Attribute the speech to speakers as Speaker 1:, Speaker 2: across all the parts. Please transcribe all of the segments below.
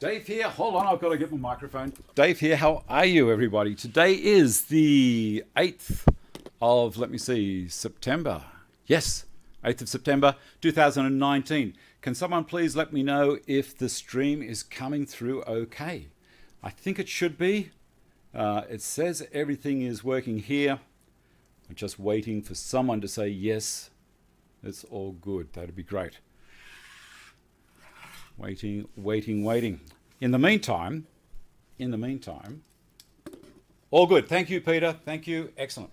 Speaker 1: Dave here. Hold on, I've got to get my microphone. Dave here. How are you, everybody? Today is the 8th of, September. Yes, 8th of September, 2019. Can someone please let me know if the stream is coming through okay? I think it should be. It says everything is working here. I'm just waiting for someone to say yes, it's all good. That'd be great. Waiting. In the meantime, all good. Thank you, Peter. Thank you. Excellent.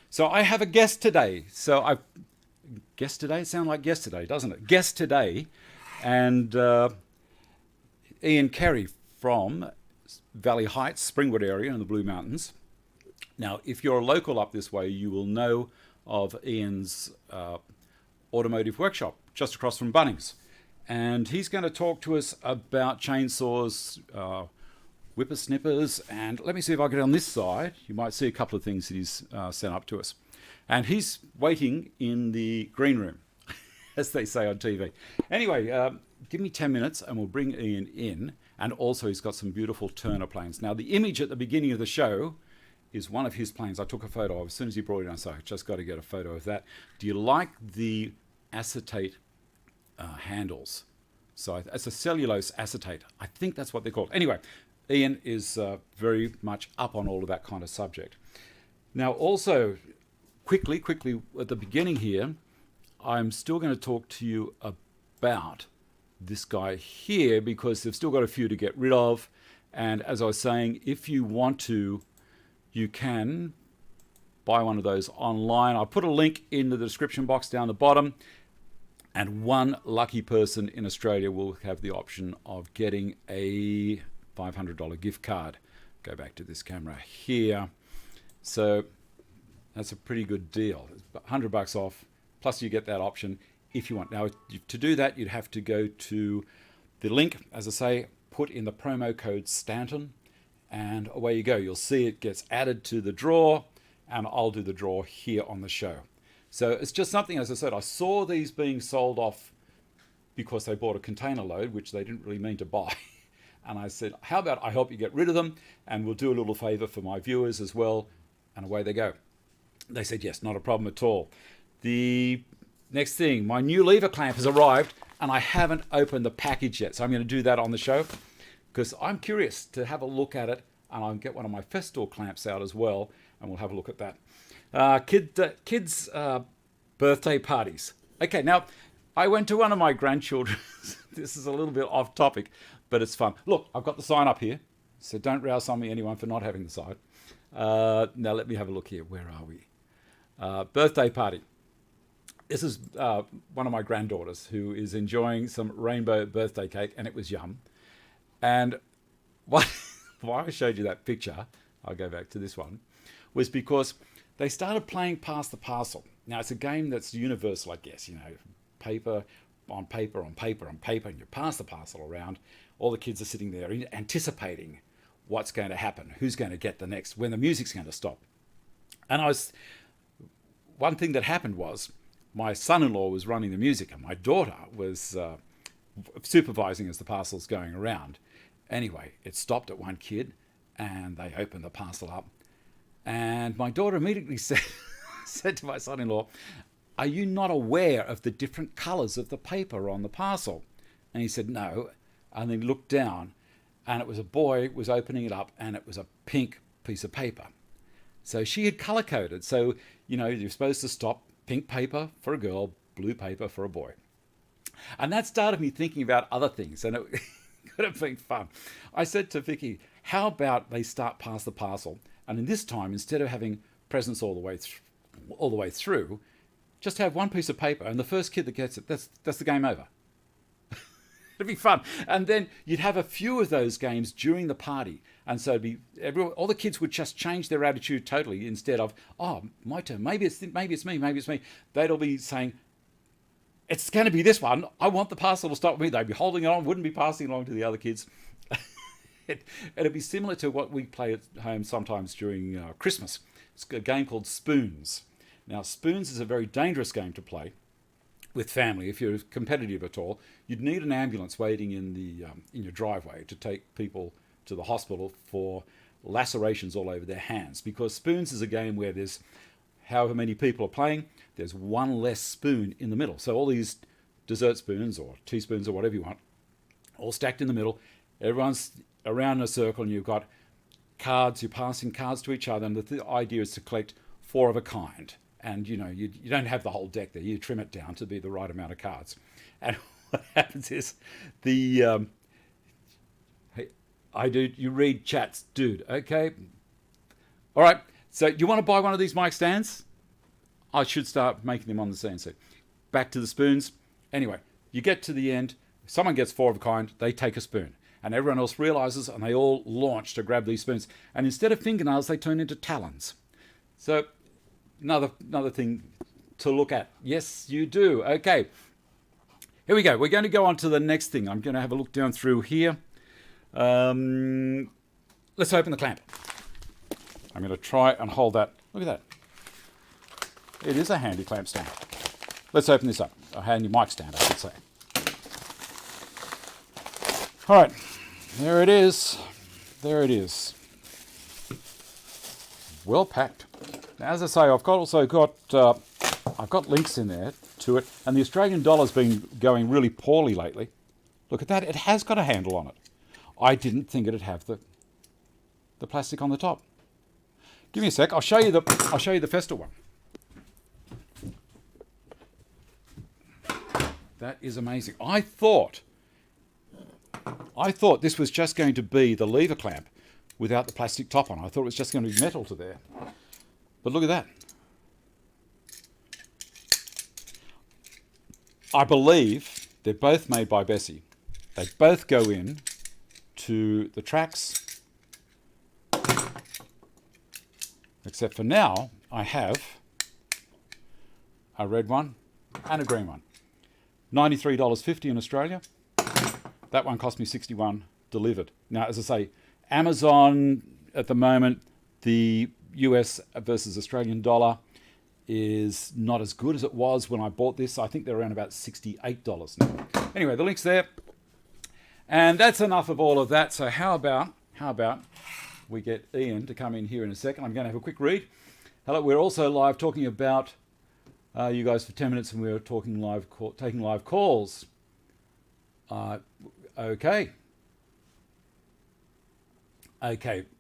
Speaker 1: So I have a guest today. Guest today? Sound like yesterday, doesn't it? Guest today, and Ian Kerry from Valley Heights, Springwood area in the Blue Mountains. Now, if you're a local up this way, you will know of Ian's automotive workshop just across from Bunnings. And he's going to talk to us about chainsaws, whippersnippers, and let me see if I get on this side. You might see a couple of things that he's sent up to us. And he's waiting in the green room, as they say on TV. Anyway, give me 10 minutes and we'll bring Ian in. And also he's got some beautiful Turnip planes. Now, the image at the beginning of the show is one of his planes I took a photo of as soon as he brought it on. So I just got to get a photo of that. Do you like the acetate handles? So it's a cellulose acetate. I think that's what they're called. Anyway, Ian is very much up on all of that kind of subject. Now, also, quickly at the beginning here, I'm still going to talk to you about this guy here because they've still got a few to get rid of. And as I was saying, if you want to, you can buy one of those online. I'll put a link in the description box down the bottom. And one lucky person in Australia will have the option of getting a $500 gift card. Go back to this camera here. So that's a pretty good deal. It's $100 off, plus you get that option if you want. Now, to do that, you'd have to go to the link, as I say, put in the promo code Stanton, and away you go. You'll see it gets added to the draw, and I'll do the draw here on the show. So it's just something, as I said, I saw these being sold off because they bought a container load, which they didn't really mean to buy. And I said, how about I help you get rid of them, and we'll do a little favor for my viewers as well, and away they go. They said, yes, not a problem at all. The next thing, my new lever clamp has arrived, and I haven't opened the package yet. So I'm going to do that on the show because I'm curious to have a look at it, and I'll get one of my Festool clamps out as well, and we'll have a look at that. Kids' birthday parties. Okay, now, I went to one of my grandchildren's. This is a little bit off topic, but it's fun. Look, I've got the sign up here, so don't rouse on me, anyone, for not having the sign. Now, let me have a look here. Where are we? Birthday party. This is one of my granddaughters who is enjoying some rainbow birthday cake, and it was yum. And why I showed you that picture, I'll go back to this one, was because they started playing Pass the Parcel. Now, it's a game that's universal, I guess, paper on paper on paper on paper, and you pass the parcel around. All the kids are sitting there anticipating what's going to happen, who's going to get the next, when the music's going to stop. And one thing that happened was my son-in-law was running the music and my daughter was supervising as the parcel's going around. Anyway, it stopped at one kid and they opened the parcel up. And my daughter immediately said to my son-in-law, "Are you not aware of the different colours of the paper on the parcel?" And he said, "No." And then looked down, and it was a boy was opening it up, and it was a pink piece of paper. So she had colour-coded. So, you're supposed to stop pink paper for a girl, blue paper for a boy. And that started me thinking about other things, and it could have been fun. I said to Vicky, how about they start Pass the Parcel, and in this time, instead of having presents all the way through, just have one piece of paper, and the first kid that gets it, that's the game over. It'd be fun. And then you'd have a few of those games during the party, and so all the kids would just change their attitude totally. Instead of, oh, my turn, maybe it's me. They'd all be saying, it's going to be this one. I want the parcel to stop with me. They'd be holding it on, wouldn't be passing along to the other kids. It'd be similar to what we play at home sometimes during Christmas. It's a game called Spoons. Now, Spoons is a very dangerous game to play with family, if you're competitive at all, you'd need an ambulance waiting in your driveway to take people to the hospital for lacerations all over their hands. Because spoons is a game where there's however many people are playing, there's one less spoon in the middle. So all these dessert spoons or teaspoons or whatever you want, all stacked in the middle. Everyone's around in a circle, and you've got cards. You're passing cards to each other, and the idea is to collect 4 of a kind. And you don't have the whole deck there. You trim it down to be the right amount of cards. And what happens is you read chats, dude. Okay, all right. So you want to buy one of these mic stands? I should start making them on the CNC. Back to the spoons. Anyway, you get to the end. Someone gets 4 of a kind. They take a spoon. And everyone else realizes, and they all launch to grab these spoons. And instead of fingernails, they turn into talons. So another thing to look at. Yes, you do. Okay. Here we go. We're going to go on to the next thing. I'm going to have a look down through here. Let's open the clamp. I'm going to try and hold that. Look at that. It is a handy clamp stand. Let's open this up. A handy mic stand, I should say. All right. There it is. There it is. Well packed. Now, as I say, I've got links in there to it, and the Australian dollar's been going really poorly lately. Look at that. It has got a handle on it. I didn't think it'd have the plastic on the top. Give me a sec. I'll show you the Festa one. That is amazing. I thought this was just going to be the lever clamp without the plastic top on. I thought it was just going to be metal to there. But look at that. I believe they're both made by Bessey. They both go in to the tracks. Except for now, I have a red one and a green one. $93.50 in Australia. That one cost me $61 delivered. Now, as I say, Amazon at the moment, the US versus Australian dollar is not as good as it was when I bought this. I think they're around about $68 now. Anyway, the link's there. And that's enough of all of that. So how about we get Ian to come in here in a second. I'm going to have a quick read. Hello, we're also live talking about you guys for 10 minutes, and we're talking taking live calls. Okay.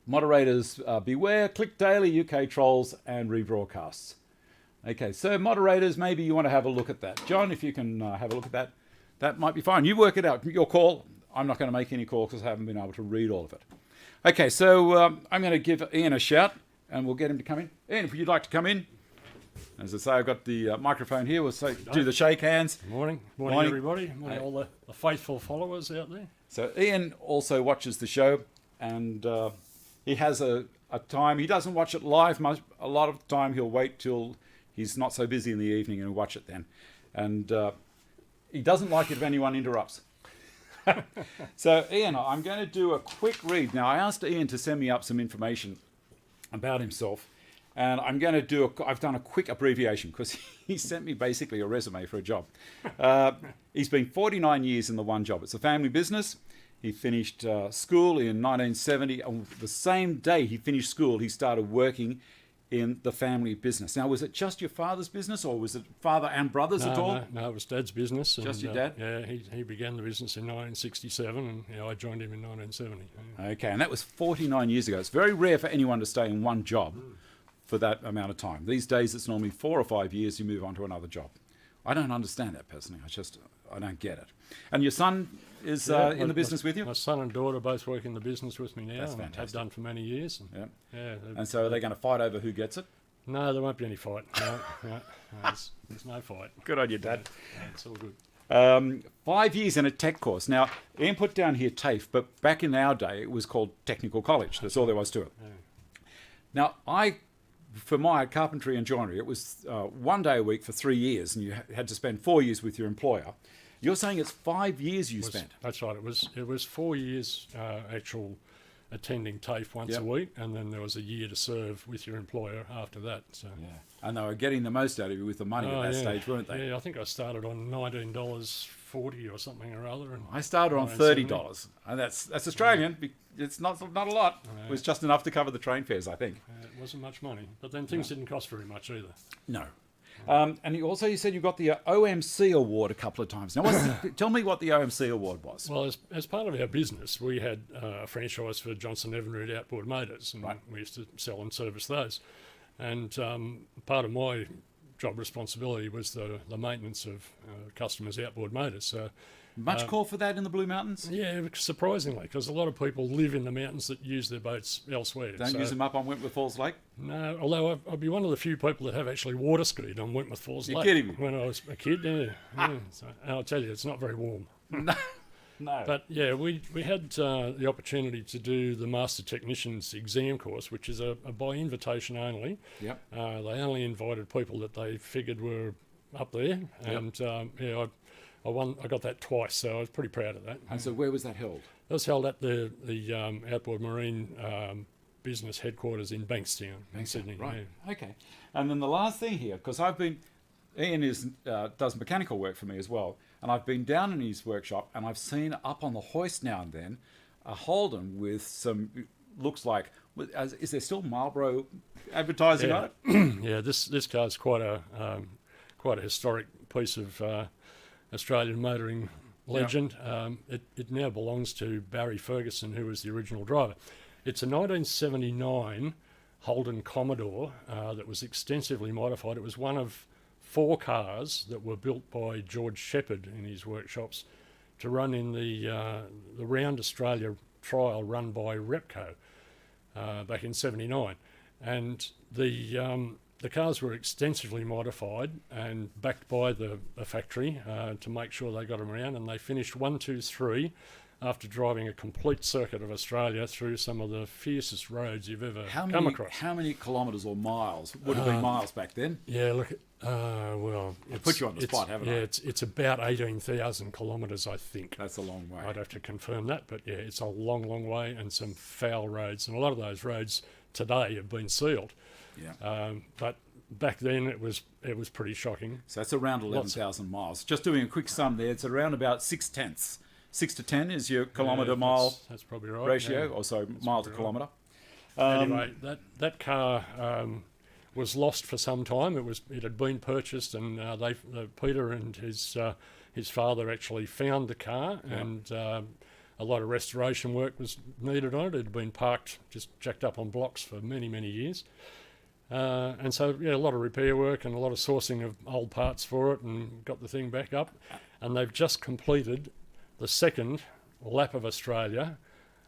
Speaker 1: Moderators, beware, click daily, UK trolls, and rebroadcasts. Okay, so moderators, maybe you want to have a look at that. John, if you can have a look at that, that might be fine. You work it out. Your call. I'm not going to make any calls because I haven't been able to read all of it. Okay, so I'm going to give Ian a shout, and we'll get him to come in. Ian, if you'd like to come in. As I say, I've got the microphone here. We'll do the shake hands.
Speaker 2: Morning everybody. Morning, all the faithful followers out there.
Speaker 1: So Ian also watches the show, and he has a time. He doesn't watch it live much. A lot of the time he'll wait till he's not so busy in the evening and watch it then. And he doesn't like it if anyone interrupts. So Ian, I'm going to do a quick read. Now, I asked Ian to send me up some information about himself. And I'm going to I've done a quick abbreviation because he sent me basically a resume for a job. He's been 49 years in the one job. It's a family business. He finished school in 1970. On the same day he finished school, he started working in the family business. Now, was it just your father's business, or was it father and brothers at all?
Speaker 2: No, it was Dad's business.
Speaker 1: Just your dad?
Speaker 2: Yeah, he began the business in 1967, and I joined him in 1970. Yeah.
Speaker 1: Okay, and that was 49 years ago. It's very rare for anyone to stay in one job for that amount of time. These days, it's normally 4 or 5 years you move on to another job. I don't understand that personally. I don't get it. And your son is in the business with you?
Speaker 2: My son and daughter both work in the business with me now.
Speaker 1: That's
Speaker 2: and
Speaker 1: fantastic.
Speaker 2: have done for many years.
Speaker 1: And so are they going to fight over who gets it?
Speaker 2: No, there won't be any fight. No, there's no fight.
Speaker 1: Good on you, Dad.
Speaker 2: Yeah, it's all good.
Speaker 1: 5 years in a tech course. Now, Ian put down here TAFE, but back in our day, it was called Technical College. That's all there was to it.
Speaker 2: Yeah.
Speaker 1: Now, for my carpentry and joinery, it was 1 day a week for 3 years, and you had to spend 4 years with your employer. You're saying it's 5 years you spent?
Speaker 2: That's right. It was 4 years actual attending TAFE once
Speaker 1: Yep.
Speaker 2: a week, and then there was a year to serve with your employer after that. So.
Speaker 1: Yeah. And they were getting the most out of you with the money at that stage, weren't they?
Speaker 2: Yeah, I think I started on $19.40 or something or other. And
Speaker 1: I started on $30, and that's Australian. It's not a lot. It was just enough to cover the train fares, I think.
Speaker 2: It wasn't much money, but then things didn't cost very much either.
Speaker 1: No. And you said you got the OMC award a couple of times. Now, tell me what the OMC award was.
Speaker 2: Well, as part of our business, we had a franchise for Johnson Evinrude outboard motors, and we used to sell and service those. And part of my job responsibility was the maintenance of customers' outboard motors. So,
Speaker 1: much call for that in the Blue Mountains?
Speaker 2: yeah, surprisingly, because a lot of people live in the mountains that use their boats elsewhere.
Speaker 1: Don't use them up on Wentworth Falls Lake?
Speaker 2: No, although I'd be one of the few people that have actually water skied on Wentworth Falls
Speaker 1: You're
Speaker 2: Lake
Speaker 1: kidding me.
Speaker 2: when I was a kid. Yeah. So, and I'll tell you, it's not very warm.
Speaker 1: No.
Speaker 2: But yeah, we had the opportunity to do the Master Technician's exam course, which is a by invitation only.
Speaker 1: Yep.
Speaker 2: They only invited people that they figured were up there, and I won. I got that twice, so I was pretty proud of that.
Speaker 1: And so where was that held?
Speaker 2: It was held at the Outboard Marine business headquarters in Bankstown, in Sydney.
Speaker 1: Right.
Speaker 2: Yeah.
Speaker 1: Okay. And then the last thing here, because Ian does mechanical work for me as well, and I've been down in his workshop, and I've seen up on the hoist now and then a Holden with some, looks like, is there still Marlboro advertising on it?
Speaker 2: Yeah, this car's quite a historic piece of Australian motoring legend. It now belongs to Barry Ferguson, who was the original driver. It's a 1979 Holden Commodore that was extensively modified. It was one of 4 cars that were built by George Shepherd in his workshops to run in the Round Australia trial run by Repco back in '79, and the cars were extensively modified and backed by the factory to make sure they got them around, and they finished 1, 2, 3 after driving a complete circuit of Australia through some of the fiercest roads you've ever come across.
Speaker 1: How many kilometres or miles? Would have been miles back then.
Speaker 2: Yeah, look, well...
Speaker 1: I put you on the spot, haven't I?
Speaker 2: Yeah, it's about 18,000 kilometres, I think.
Speaker 1: That's a long way.
Speaker 2: I'd have to confirm that, but yeah, it's a long, long way, and some foul roads. And a lot of those roads today have been sealed.
Speaker 1: Yeah.
Speaker 2: But back then it was pretty shocking.
Speaker 1: So that's around 11,000 miles. Just doing a quick sum there, it's around about 6/10. 6 to 10 is your kilometre mile
Speaker 2: that's probably right,
Speaker 1: ratio,
Speaker 2: yeah.
Speaker 1: or so mile to kilometre.
Speaker 2: Anyway, that car was lost for some time. It had been purchased, and Peter and his father actually found the car, and a lot of restoration work was needed on it. It had been parked, just jacked up on blocks for many, many years. And so, yeah, a lot of repair work and a lot of sourcing of old parts for it, and got the thing back up. And they've just completed the second lap of Australia,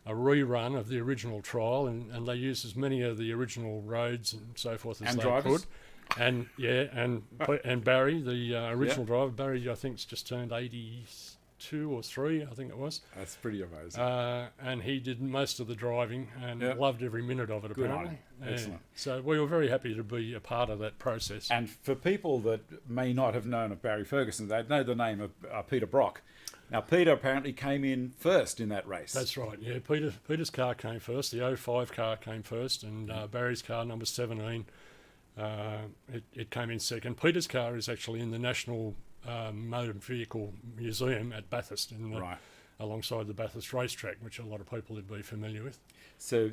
Speaker 2: a rerun of the original trial, and they used as many of the original roads and so forth as
Speaker 1: And
Speaker 2: they
Speaker 1: drivers.
Speaker 2: could. And Barry, the original driver, Barry, I think, has just turned 82 or 3, I think it was.
Speaker 1: That's pretty amazing.
Speaker 2: And he did most of the driving and loved every minute of it,
Speaker 1: Good
Speaker 2: apparently.
Speaker 1: on him. Excellent.
Speaker 2: So we were very happy to be a part of that process.
Speaker 1: And for people that may not have known of Barry Ferguson, they'd know the name of Peter Brock. Now, Peter apparently came in first in that race.
Speaker 2: That's right, yeah. Peter's car came first, the 05 car came first, and Barry's car, number 17, it came in second. Peter's car is actually in the National Motor Vehicle Museum at Bathurst, alongside the Bathurst racetrack, which a lot of people would be familiar with.
Speaker 1: So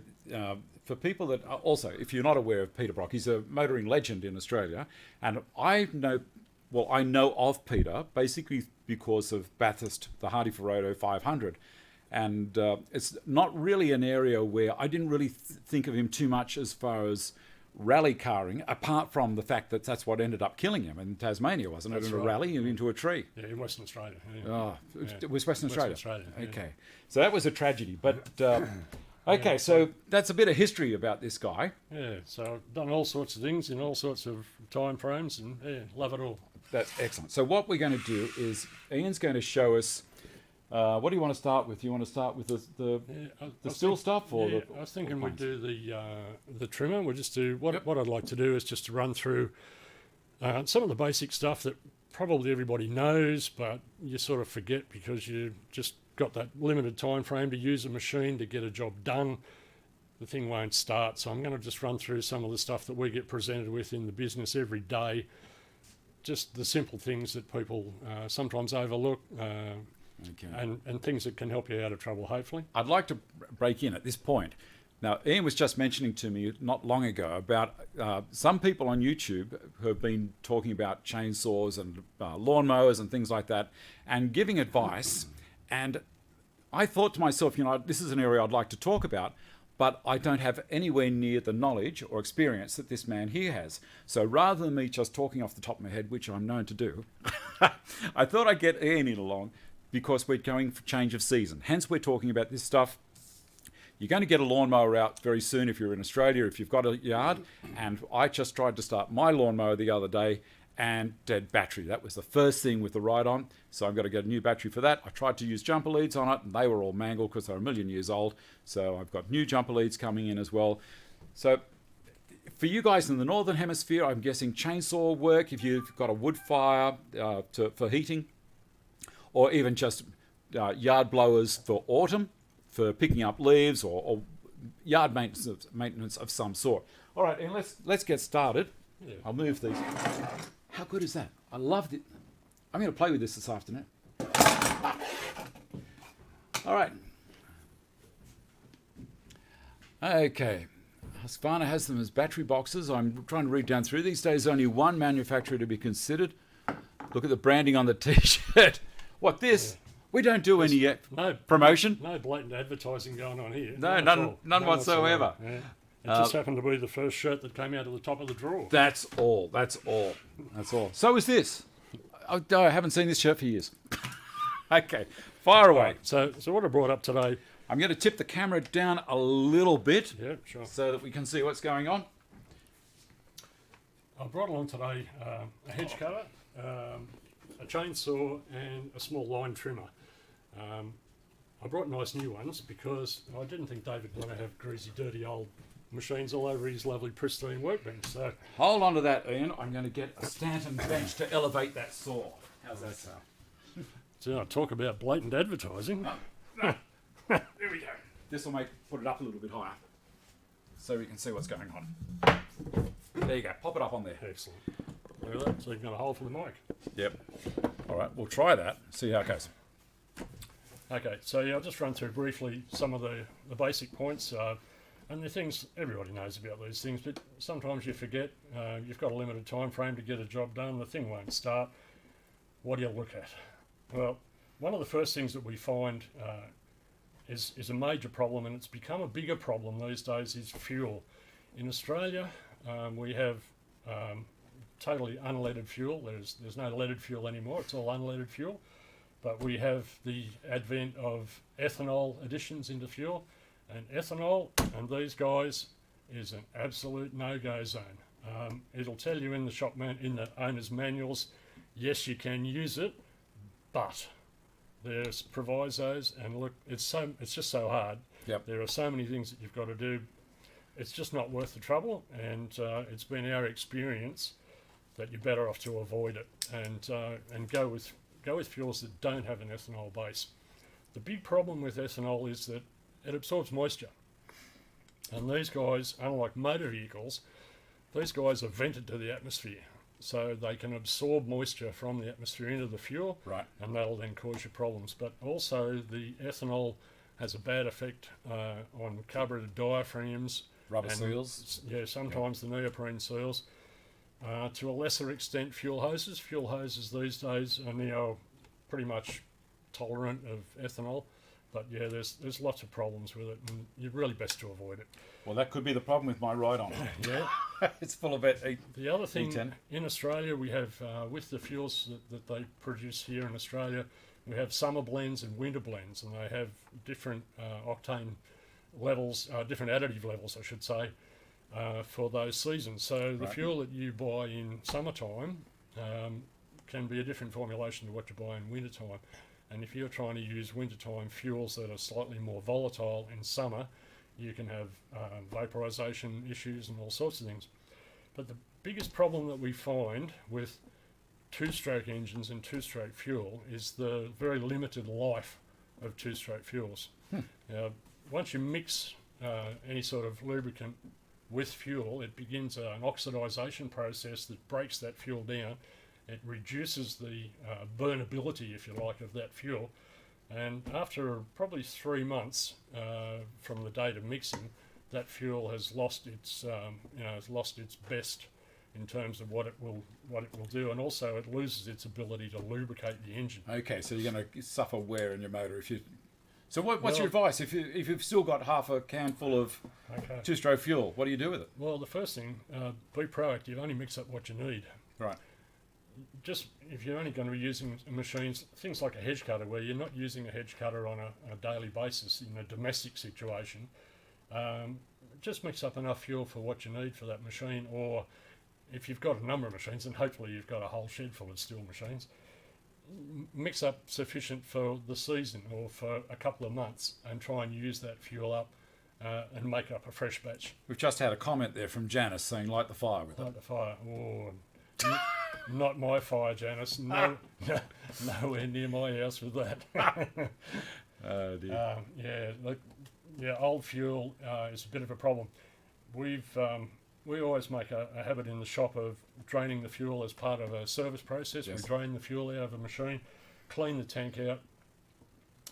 Speaker 1: for people that are also, if you're not aware of Peter Brock, he's a motoring legend in Australia. And I know of Peter basically because of Bathurst, the Hardy Ferodo 500. And it's not really an area where I didn't really think of him too much as far as rally carring, apart from the fact that that's what ended up killing him in Tasmania, wasn't it?
Speaker 2: That's
Speaker 1: In a
Speaker 2: right.
Speaker 1: rally into a tree.
Speaker 2: Yeah, in Western Australia. Yeah.
Speaker 1: Oh,
Speaker 2: Yeah.
Speaker 1: it was Western Australia.
Speaker 2: Australia, yeah.
Speaker 1: Okay, so that was a tragedy. But okay, so that's a bit of history about this guy.
Speaker 2: Yeah, so I've done all sorts of things in all sorts of time frames, and love it all.
Speaker 1: That's excellent. So what we're going to do is Ian's going to show us. What do you want to start with? You want to start with the still stuff, or
Speaker 2: I was thinking we'd do the trimmer. We'll just do what I'd like to do is just to run through some of the basic stuff that probably everybody knows, but you sort of forget because you just got that limited time frame to use a machine to get a job done, the thing won't start. So I'm going to just run through some of the stuff that we get presented with in the business every day, just the simple things that people sometimes overlook, and things that can help you out of trouble, hopefully.
Speaker 1: I'd like to break in at this point. Now, Ian was just mentioning to me not long ago about some people on YouTube who have been talking about chainsaws and lawnmowers and things like that and giving advice. And I thought to myself, this is an area I'd like to talk about, but I don't have anywhere near the knowledge or experience that this man here has. So rather than me just talking off the top of my head, which I'm known to do, I thought I'd get Ian in along because we're going for change of season. Hence, we're talking about this stuff. You're going to get a lawnmower out very soon if you're in Australia, if you've got a yard. And I just tried to start my lawnmower the other day and dead battery. That was the first thing with the ride-on. So I've got to get a new battery for that. I tried to use jumper leads on it and they were all mangled because they're a million years old. So I've got new jumper leads coming in as well. So for you guys in the Northern Hemisphere, I'm guessing chainsaw work if you've got a wood fire for heating, or even just yard blowers for autumn, for picking up leaves or yard maintenance of some sort. All right, and let's get started.
Speaker 2: Yeah.
Speaker 1: I'll move these. How good is that? I love it. I'm going to play with this afternoon. All right. Okay. Husqvarna has them as battery boxes. I'm trying to read down through. These days, only one manufacturer to be considered. Look at the branding on the T-shirt. What, this? Yeah. We don't do any promotion.
Speaker 2: No blatant advertising going on here.
Speaker 1: No, none whatsoever.
Speaker 2: Yeah. It just happened to be the first shirt that came out of the top of the drawer.
Speaker 1: That's all. So is this. I haven't seen this shirt for years. Okay, fire away.
Speaker 2: Right, so what I brought up today...
Speaker 1: I'm going to tip the camera down a little bit,
Speaker 2: yeah, sure,
Speaker 1: so that we can see what's going on.
Speaker 2: I brought along today a hedge cutter, a chainsaw and a small line trimmer. I brought nice new ones because I didn't think David would want to have greasy, dirty old machines all over his lovely, pristine workbench. So
Speaker 1: hold on to that, Ian. I'm going to get a Stanton bench to elevate that saw. How's that sound?
Speaker 2: So I talk about blatant advertising.
Speaker 1: No. There we go. This will put it up a little bit higher so we can see what's going on. There you go. Pop it up on there.
Speaker 2: Excellent. Look at that. So you've got a hole for the mic.
Speaker 1: Yep. All right. We'll try that. See how it goes.
Speaker 2: Okay. So yeah, I'll just run through briefly some of the basic points. And the things everybody knows about these things, but sometimes you forget. You've got a limited time frame to get a job done. The thing won't start. What do you look at? Well, one of the first things that we find is a major problem, and it's become a bigger problem these days, is fuel. In Australia, we have totally unleaded fuel. There's no leaded fuel anymore. It's all unleaded fuel. But we have the advent of ethanol additions into fuel. And ethanol, and these guys, is an absolute no-go zone. It'll tell you in the owner's manuals, yes, you can use it, but there's provisos, and look, it's just so hard.
Speaker 1: Yep.
Speaker 2: There are so many things that you've got to do. It's just not worth the trouble, and it's been our experience that you're better off to avoid it and go with fuels that don't have an ethanol base. The big problem with ethanol is that it absorbs moisture, and these guys, unlike motor vehicles, these guys are vented to the atmosphere. So they can absorb moisture from the atmosphere into the fuel,
Speaker 1: right,
Speaker 2: and that'll then cause you problems. But also the ethanol has a bad effect on carbureted diaphragms.
Speaker 1: Rubber seals.
Speaker 2: Yeah, sometimes the neoprene seals. To a lesser extent, fuel hoses. Fuel hoses these days are now pretty much tolerant of ethanol. But yeah, there's lots of problems with it, and you're really best to avoid it.
Speaker 1: Well, that could be the problem with my ride-on.
Speaker 2: Yeah.
Speaker 1: It's full of it.
Speaker 2: The other thing,
Speaker 1: E10.
Speaker 2: In Australia, we have, with the fuels that they produce here in Australia, we have summer blends and winter blends, and they have different octane levels, different additive levels, I should say, for those seasons. So the fuel that you buy in summertime can be a different formulation to what you buy in wintertime. And if you're trying to use wintertime fuels that are slightly more volatile in summer, you can have vaporization issues and all sorts of things. But the biggest problem that we find with two-stroke engines and two-stroke fuel is the very limited life of two-stroke fuels. Now, once you mix any sort of lubricant with fuel, it begins an oxidisation process that breaks that fuel down. It reduces the burnability, if you like, of that fuel. And after probably 3 months from the date of mixing, that fuel has lost its best in terms of what it will do, and also it loses its ability to lubricate the engine.
Speaker 1: Okay, so you're going to suffer wear in your motor if you. So what's your advice if you've still got half a can full of two-stroke fuel? What do you do with it?
Speaker 2: Well, the first thing, be proactive. Only mix up what you need.
Speaker 1: Right.
Speaker 2: Just if you're only going to be using machines, things like a hedge cutter, where you're not using a hedge cutter on a daily basis in a domestic situation, just mix up enough fuel for what you need for that machine. Or if you've got a number of machines, and hopefully you've got a whole shed full of steel machines, mix up sufficient for the season or for a couple of months, and try and use that fuel up and make up a fresh batch.
Speaker 1: We've just had a comment there from Janice saying light the fire with
Speaker 2: Light
Speaker 1: it.
Speaker 2: the fire. Oh, not my fire, Janice. No, nowhere near my house with that.
Speaker 1: Oh dear.
Speaker 2: Old fuel is a bit of a problem. We always make a habit in the shop of draining the fuel as part of a service process.
Speaker 1: Yes.
Speaker 2: We drain the fuel out of a machine, clean the tank out,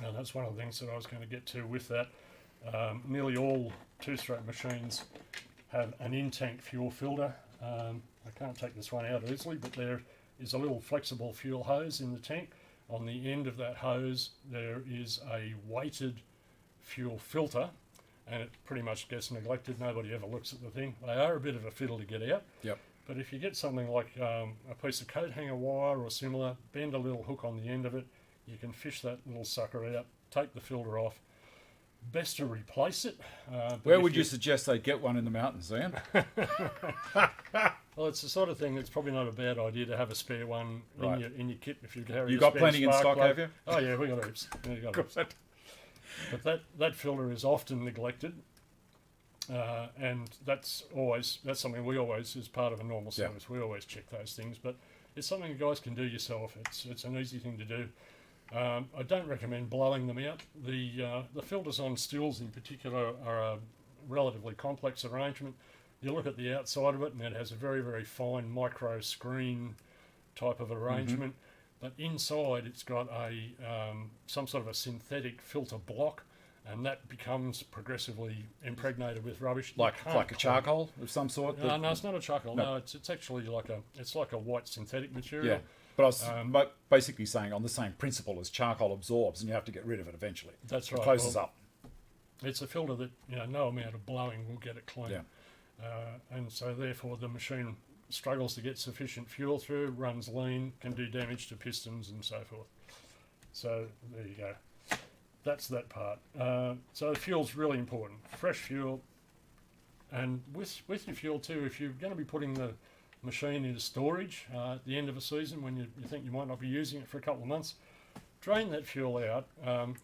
Speaker 2: and that's one of the things that I was going to get to with that. Nearly all two-stroke machines have an in-tank fuel filter. I can't take this one out easily, but there is a little flexible fuel hose in the tank. On the end of that hose there is a weighted fuel filter, and it pretty much gets neglected. Nobody ever looks at the thing. They are a bit of a fiddle to get out.
Speaker 1: Yep.
Speaker 2: But if you get something like a piece of coat hanger wire or similar, bend a little hook on the end of it, you can fish that little sucker out, take the filter off. Best to replace it.
Speaker 1: Where would you suggest they get one in the mountains, Ian?
Speaker 2: Well, it's the sort of thing that's probably not a bad idea to have a spare one in your kit if you carry.
Speaker 1: You got plenty in stock, have you?
Speaker 2: Oh yeah, we got heaps. But that filter is often neglected, and that's something we always, as part of a normal service, we always check those things. But it's something you guys can do yourself. It's an easy thing to do. I don't recommend blowing them out. The filters on stills in particular are a relatively complex arrangement. You look at the outside of it and it has a very, very fine micro screen type of arrangement. But inside it's got some sort of a synthetic filter block, and that becomes progressively impregnated with rubbish.
Speaker 1: Like a charcoal of some sort?
Speaker 2: No, it's not a charcoal. No, it's actually like a white synthetic material.
Speaker 1: Yeah. But I was basically saying on the same principle as charcoal absorbs, and you have to get rid of it eventually.
Speaker 2: That's right.
Speaker 1: It closes up.
Speaker 2: It's a filter that no amount of blowing will get it clean.
Speaker 1: Yeah.
Speaker 2: And so therefore the machine struggles to get sufficient fuel through, runs lean, can do damage to pistons and so forth. So there you go. That's that part. So the fuel's really important. Fresh fuel, and with your fuel too, if you're going to be putting the machine into storage at the end of a season when you think you might not be using it for a couple of months, drain that fuel out,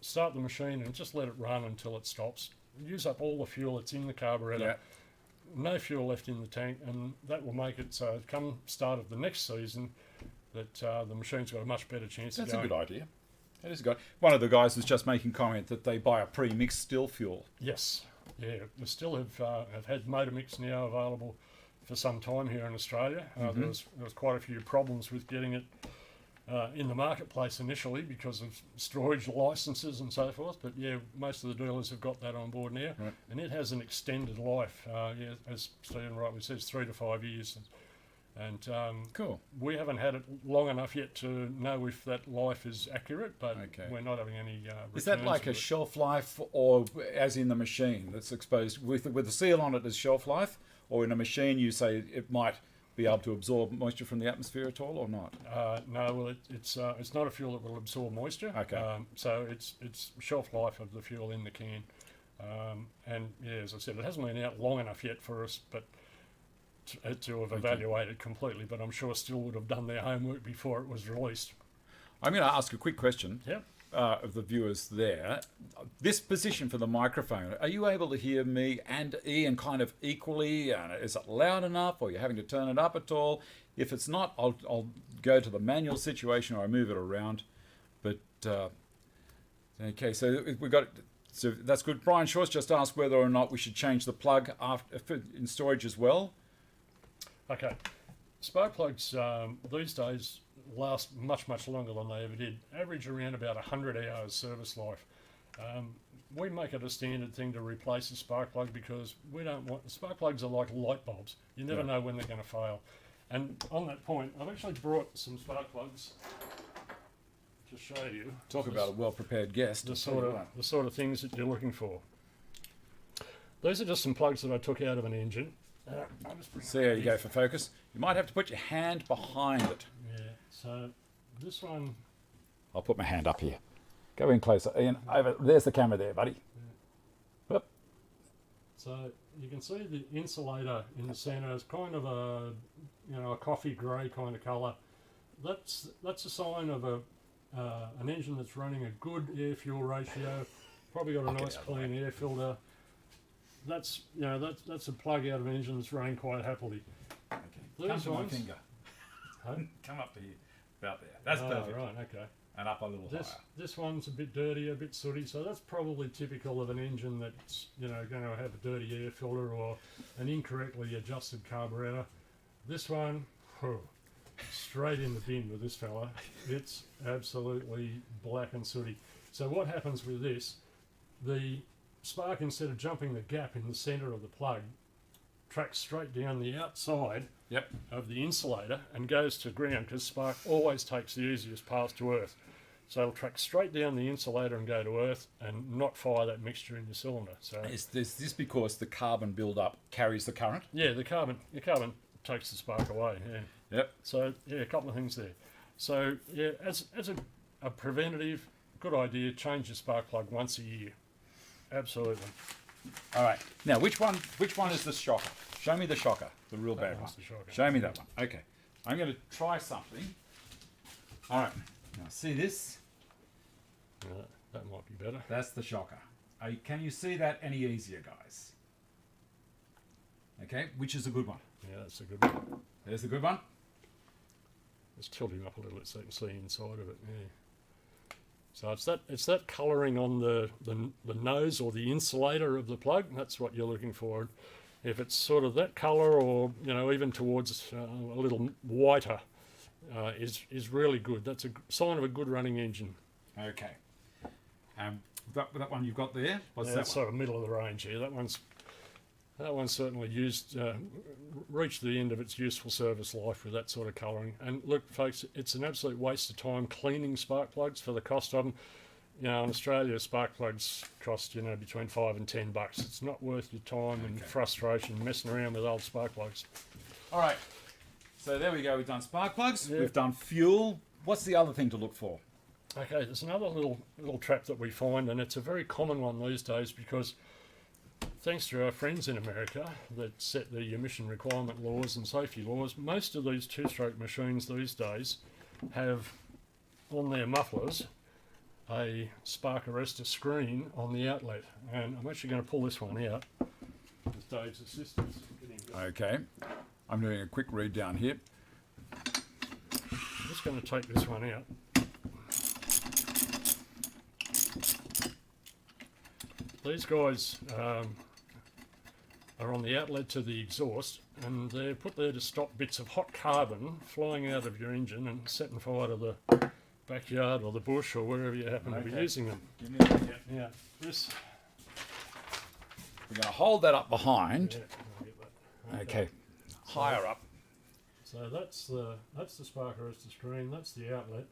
Speaker 2: start the machine and just let it run until it stops. Use up all the fuel that's in the carburetor.
Speaker 1: Yeah.
Speaker 2: No fuel left in the tank, and that will make it so come start of the next season that the machine's got a much better chance of going.
Speaker 1: That's a good idea. That is good. One of the guys was just making comment that they buy a pre-mixed still fuel.
Speaker 2: Yes, yeah. We still have had motor mix now available for some time here in Australia. There was quite a few problems with getting it in the marketplace initially because of storage licenses and so forth, but yeah, most of the dealers have got that on board now, and it has an extended life. As Stephen rightly says, 3 to 5 years, and
Speaker 1: cool.
Speaker 2: We haven't had it long enough yet to know if that life is accurate, but we're not having any.
Speaker 1: Is that like a shelf life, or as in the machine that's exposed with the seal on it as shelf life, or in a machine you say it might be able to absorb moisture from the atmosphere at all, or not?
Speaker 2: No, well, it's not a fuel that will absorb moisture.
Speaker 1: Okay.
Speaker 2: So it's shelf life of the fuel in the can, and yeah, as I said, it hasn't been out long enough yet for us, but to have evaluated completely. But I'm sure still would have done their homework before it was released.
Speaker 1: I'm going to ask a quick question.
Speaker 2: Yep.
Speaker 1: Of the viewers there. This position for the microphone, are you able to hear me and Ian kind of equally? Is it loud enough, or are you having to turn it up at all? If it's not, I'll go to the manual situation or I move it around. But Okay, so we got. So that's good. Brian Shaw's just asked whether or not we should change the plug in storage as well.
Speaker 2: Okay, spark plugs these days last much longer than they ever did. Average around about 100 hours service life. We make it a standard thing to replace a spark plug because we don't want spark plugs are like light bulbs. You never know when they're going to fail. And on that point, I've actually brought some spark plugs to show you.
Speaker 1: Talk about a well-prepared guest.
Speaker 2: The sort of things that you're looking for. These are just some plugs that I took out of an engine.
Speaker 1: See how you go for focus. You might have to put your hand behind it.
Speaker 2: Yeah. So this one.
Speaker 1: I'll put my hand up here. Go in closer, Ian. Over there's the camera there, buddy.
Speaker 2: Yeah. Yep. So you can see the insulator in the centre is kind of a a coffee grey kind of colour. That's a sign of an engine that's running a good air fuel ratio. Probably got a nice clean air filter. That's that's a plug out of an engine that's running quite happily.
Speaker 1: Okay.
Speaker 2: These
Speaker 1: Come to
Speaker 2: ones,
Speaker 1: my finger.
Speaker 2: Huh?
Speaker 1: Come up to here. About there. That's perfect.
Speaker 2: Right. Okay.
Speaker 1: And up a little higher.
Speaker 2: This one's a bit dirty, a bit sooty, so that's probably typical of an engine that's going to have a dirty air filter or an incorrectly adjusted carburetor. This one, straight in the bin with this fella. It's absolutely black and sooty. So what happens with this? The spark, instead of jumping the gap in the centre of the plug, tracks straight down the outside of the insulator and goes to ground because spark always takes the easiest path to earth. So it'll track straight down the insulator and go to earth and not fire that mixture in your cylinder. So
Speaker 1: is this because the carbon build-up carries the current?
Speaker 2: Yeah, the carbon takes the spark away. Yeah.
Speaker 1: Yep.
Speaker 2: So yeah, a couple of things there. So yeah, as a preventative, good idea. Change your spark plug once a year. Absolutely.
Speaker 1: All right. Now, which one is the shocker? Show me the shocker, the real bad one.
Speaker 2: The shocker.
Speaker 1: Show me that one. Okay. I'm going to try something. All right. Now, see this?
Speaker 2: That might be better.
Speaker 1: That's the shocker. Can you see that any easier, guys? Okay. Which is a good one?
Speaker 2: Yeah, that's a good one.
Speaker 1: There's the good one.
Speaker 2: Let's tilt him up a little bit so you can see inside of it. Yeah. So it's that colouring on the nose or the insulator of the plug. That's what you're looking for. If it's sort of that colour, or even towards a little whiter, is really good. That's a sign of a good running engine.
Speaker 1: Okay. That one you've got there. What's that?
Speaker 2: That's sort of middle of the range here. That one's certainly reached the end of its useful service life with that sort of colouring. And look, folks, it's an absolute waste of time cleaning spark plugs for the cost of them. In Australia, spark plugs cost between $5 and $10. It's not worth your time and frustration messing around with old spark plugs.
Speaker 1: All right. So there we go. We've done spark plugs. Yeah. We've done fuel. What's the other thing to look for?
Speaker 2: Okay, there's another little trap that we find, and it's a very common one these days because thanks to our friends in America that set the emission requirement laws and safety laws, most of these two-stroke machines these days have on their mufflers a spark arrestor screen on the outlet. And I'm actually going to pull this one out with Dave's assistance.
Speaker 1: Okay. I'm doing a quick read down here.
Speaker 2: I'm just going to take this one out. These guys are on the outlet to the exhaust, and they're put there to stop bits of hot carbon flying out of your engine and setting fire to the backyard or the bush or wherever you happen to be using them. Yeah. This.
Speaker 1: We're going to hold that up behind.
Speaker 2: Yeah, I'll get that.
Speaker 1: Okay. Higher up.
Speaker 2: So that's the spark arrestor screen. That's the outlet.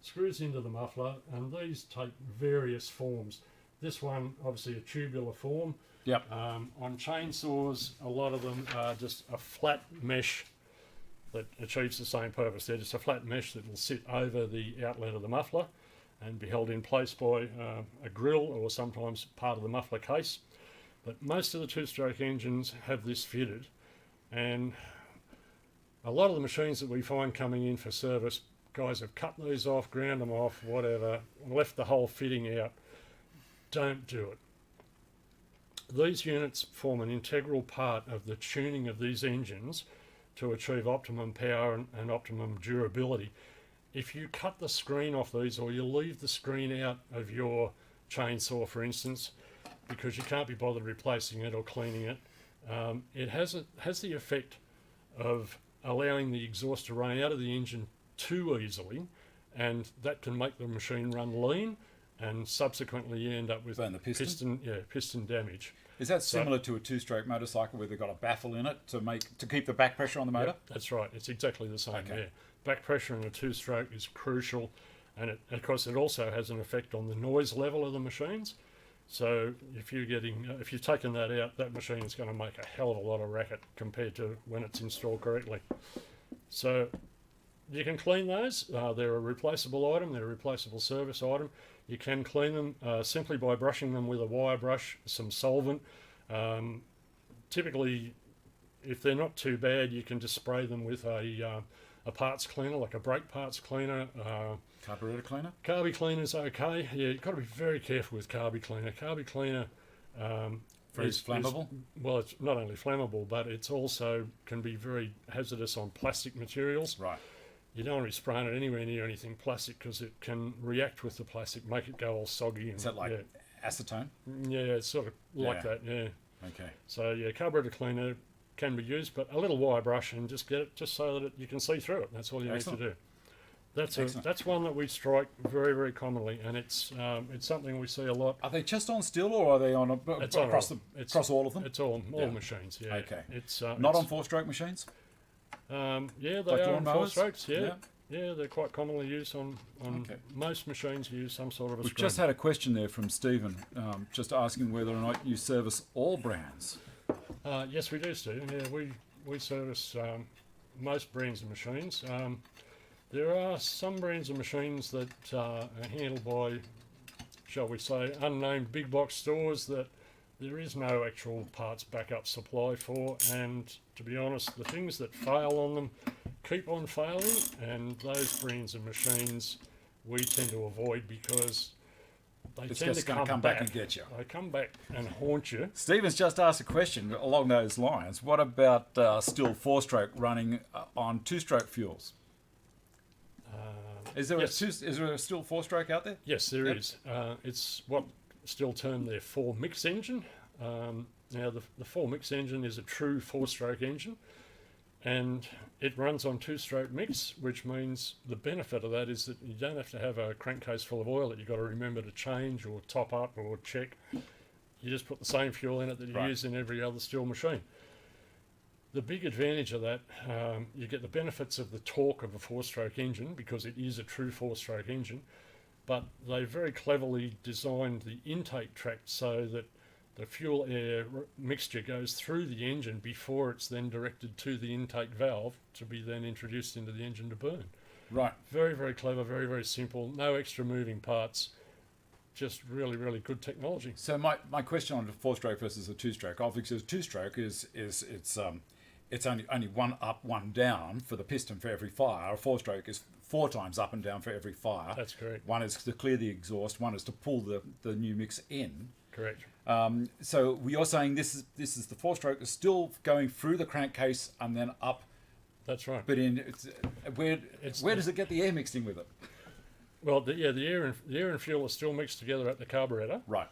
Speaker 2: Screws into the muffler, and these take various forms. This one, obviously, a tubular form.
Speaker 1: Yep.
Speaker 2: On chainsaws, a lot of them are just a flat mesh that achieves the same purpose. They're just a flat mesh that will sit over the outlet of the muffler and be held in place by a grill or sometimes part of the muffler case. But most of the two-stroke engines have this fitted, and a lot of the machines that we find coming in for service, guys have cut these off, ground them off, whatever, and left the whole fitting out. Don't do it. These units form an integral part of the tuning of these engines to achieve optimum power and optimum durability. If you cut the screen off these, or you leave the screen out of your chainsaw, for instance, because you can't be bothered replacing it or cleaning it. It has the effect of allowing the exhaust to run out of the engine too easily, and that can make the machine run lean, and subsequently you end up with
Speaker 1: Burn the piston?
Speaker 2: piston damage.
Speaker 1: Is that similar to a two-stroke motorcycle where they've got a baffle in it to keep the back pressure on the motor?
Speaker 2: Yep, that's right. It's exactly the same.
Speaker 1: Okay.
Speaker 2: Yeah. Back pressure in a two-stroke is crucial, and of course it also has an effect on the noise level of the machines. So if you've taken that out, that machine is going to make a hell of a lot of racket compared to when it's installed correctly. So you can clean those. They're a replaceable item. They're a replaceable service item. You can clean them simply by brushing them with a wire brush, some solvent. Typically, if they're not too bad, you can just spray them with a parts cleaner, like a brake parts cleaner.
Speaker 1: Carburetor cleaner?
Speaker 2: Carby cleaner's okay. Yeah, you've got to be very careful with carby cleaner. Carby cleaner
Speaker 1: Is flammable?
Speaker 2: Well, it's not only flammable, but it's also can be very hazardous on plastic materials.
Speaker 1: Right.
Speaker 2: You don't want to be spraying it anywhere near anything plastic because it can react with the plastic, make it go all soggy. And,
Speaker 1: Is that like acetone?
Speaker 2: Yeah, it's sort of like that, yeah.
Speaker 1: Okay.
Speaker 2: So, yeah, carburetor cleaner can be used, but a little wire brush and just get it just so that you can see through it. That's all you need to do. That's one that we strike very, very commonly, and it's something we see a lot.
Speaker 1: Are they just on steel, or are they on across all of them?
Speaker 2: It's all machines. Yeah.
Speaker 1: Okay.
Speaker 2: It's
Speaker 1: not on four-stroke machines.
Speaker 2: Yeah, they
Speaker 1: Like
Speaker 2: are on four
Speaker 1: lawnmowers?
Speaker 2: strokes. Yeah. Yeah, they're quite commonly used on
Speaker 1: Okay.
Speaker 2: most machines. Use some sort of a
Speaker 1: We've
Speaker 2: screen.
Speaker 1: just had a question there from Stephen, just asking whether or not you service all brands.
Speaker 2: Yes, we do, Stephen. Yeah, we service most brands of machines. There are some brands of machines that are handled by, shall we say, unnamed big box stores that there is no actual parts backup supply for, and to be honest, the things that fail on them keep on failing, and those brands of machines we tend to avoid because they
Speaker 1: It's
Speaker 2: tend
Speaker 1: just
Speaker 2: to
Speaker 1: going to come back and get you.
Speaker 2: They come back and haunt you.
Speaker 1: Stephen's just asked a question along those lines. What about still four-stroke running on two-stroke fuels? Is there a still four-stroke out there?
Speaker 2: Yes, there is. It's what still termed their four-mix engine. Now, the four-mix engine is a true four-stroke engine, and it runs on two-stroke mix, which means the benefit of that is that you don't have to have a crankcase full of oil that you've got to remember to change or top up or check. You just put the same fuel in it that you use in every other steel machine. The big advantage of that, you get the benefits of the torque of a four-stroke engine because it is a true four-stroke engine, but they very cleverly designed the intake tract so that the fuel-air mixture goes through the engine before it's then directed to the intake valve to be then introduced into the engine to burn.
Speaker 1: Right.
Speaker 2: Very, very clever, very, very simple, no extra moving parts, just really, really good technology.
Speaker 1: So my question on a four-stroke versus a two-stroke, obviously a two-stroke it's only one up, one down for the piston for every fire. A four-stroke is 4 times up and down for every fire.
Speaker 2: That's correct.
Speaker 1: One is to clear the exhaust, one is to pull the new mix in.
Speaker 2: Correct.
Speaker 1: So you're saying this is the four-stroke is still going through the crankcase and then up.
Speaker 2: That's right.
Speaker 1: But where does it get the air mixed in with it?
Speaker 2: Well, the air and fuel are still mixed together at the carburetor.
Speaker 1: Right.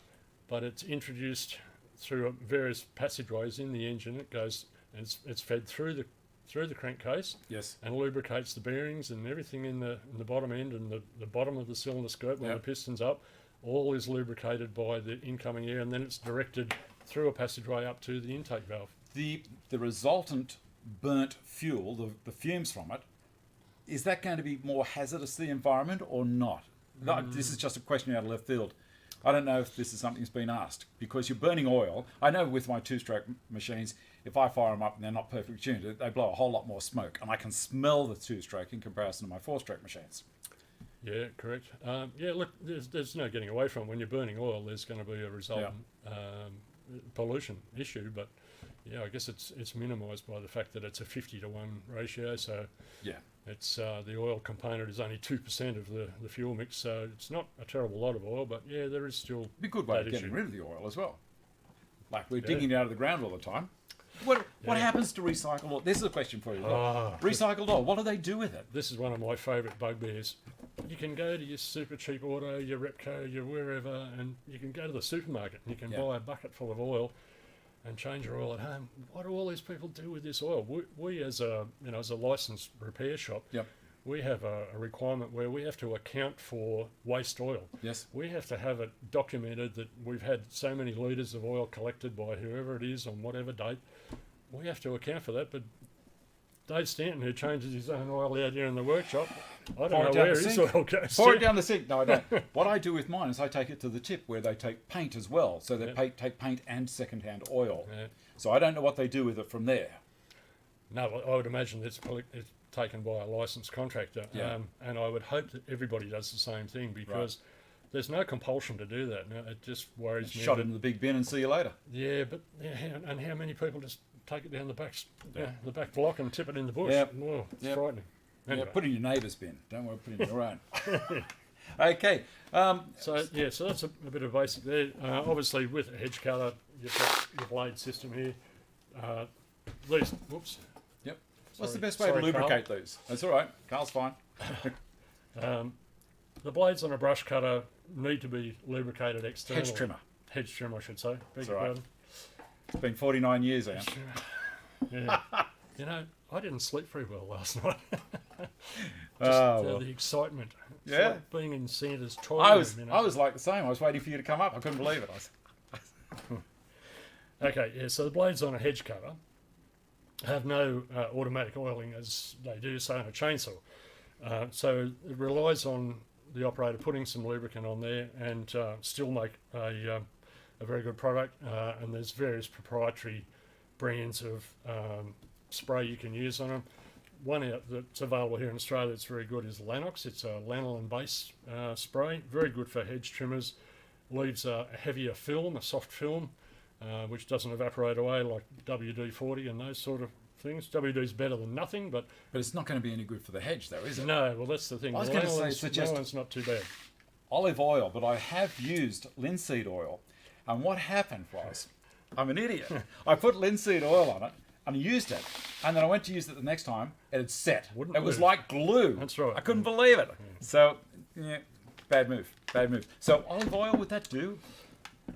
Speaker 2: But it's introduced through various passageways in the engine. It goes and it's fed through the crankcase.
Speaker 1: Yes.
Speaker 2: And lubricates the bearings and everything in the bottom end and the bottom of the cylinder skirt when the piston's up. All is lubricated by the incoming air, and then it's directed through a passageway up to the intake valve.
Speaker 1: The resultant burnt fuel, the fumes from it, is that going to be more hazardous to the environment or not? No, this is just a question out of left field. I don't know if this is something that's been asked, because you're burning oil. I know with my two-stroke machines, if I fire them up and they're not perfectly tuned, they blow a whole lot more smoke, and I can smell the two-stroke in comparison to my four-stroke machines.
Speaker 2: Yeah, correct. Yeah, look, there's no getting away from it. When you're burning oil, there's going to be a resultant pollution issue, but yeah, I guess it's minimised by the fact that it's a 50-to-1 ratio, so it's the oil component is only 2% of the fuel mix, so it's not a terrible lot of oil, but yeah, there is still
Speaker 1: It'd be a good way of getting rid of the oil as well. Like we're digging it out of the ground all the time. What happens to recycled oil? This is a question for you. Recycled oil, what do they do with it?
Speaker 2: This is one of my favourite bugbears. You can go to your super cheap auto, your Repco, your wherever, and you can go to the supermarket and you can buy a bucket full of oil and change your oil at home. What do all these people do with this oil? We as a licensed repair shop, we have a requirement where we have to account for waste oil.
Speaker 1: Yes.
Speaker 2: We have to have it documented that we've had so many litres of oil collected by whoever it is on whatever date. We have to account for that, but Dave Stanton, who changes his own oil out here in the workshop, I don't know where his oil goes.
Speaker 1: Pour it down the sink. No, I don't. What I do with mine is I take it to the tip where they take paint as well. So they take paint and second-hand oil. Yeah. So I don't know what they do with it from there.
Speaker 2: No, I would imagine it's taken by a licensed contractor.
Speaker 1: Yeah.
Speaker 2: And I would hope that everybody does the same thing, because there's no compulsion to do that. Now, it just worries me.
Speaker 1: Shot it in the big bin and see you later.
Speaker 2: Yeah, but and how many people just take it down the back block and tip it in the bush?
Speaker 1: Yep.
Speaker 2: Oh, it's frightening. Anyway.
Speaker 1: Yeah, put it in your neighbour's bin. Don't worry, put it in your own. Okay.
Speaker 2: So that's a bit of basic there. Obviously, with a hedge cutter, you've got your blade system here. These, whoops.
Speaker 1: Yep. What's the best way to lubricate these? That's all right. Carl's fine.
Speaker 2: The blades on a brush cutter need to be lubricated externally.
Speaker 1: Hedge trimmer.
Speaker 2: Hedge trimmer, I should say.
Speaker 1: That's all right. It's been 49 years, Ian.
Speaker 2: Yeah. You know, I didn't sleep very well last night. The excitement. It's like being in Santa's toy room, you know?
Speaker 1: I was like the same. I was waiting for you to come up. I couldn't believe it.
Speaker 2: Okay, so the blades on a hedge cutter have no automatic oiling as they do, say, on a chainsaw. So it relies on the operator putting some lubricant on there and still make a very good product. And there's various proprietary brands of spray you can use on them. One that's available here in Australia that's very good is Lanox. It's a lanolin-based spray, very good for hedge trimmers. Leaves a heavier film, a soft film, which doesn't evaporate away like WD-40 and those sort of things. WD's better than nothing, but
Speaker 1: it's not going to be any good for the hedge, though, is it?
Speaker 2: No, well, that's the thing.
Speaker 1: I was going to say,
Speaker 2: lanolin's not too bad.
Speaker 1: Olive oil, but I have used linseed oil, and what happened was, I'm an idiot. I put linseed oil on it and used it, and then I went to use it the next time, and it set. It was like glue.
Speaker 2: That's right.
Speaker 1: I couldn't believe it. So, bad move. So, olive oil, would that do?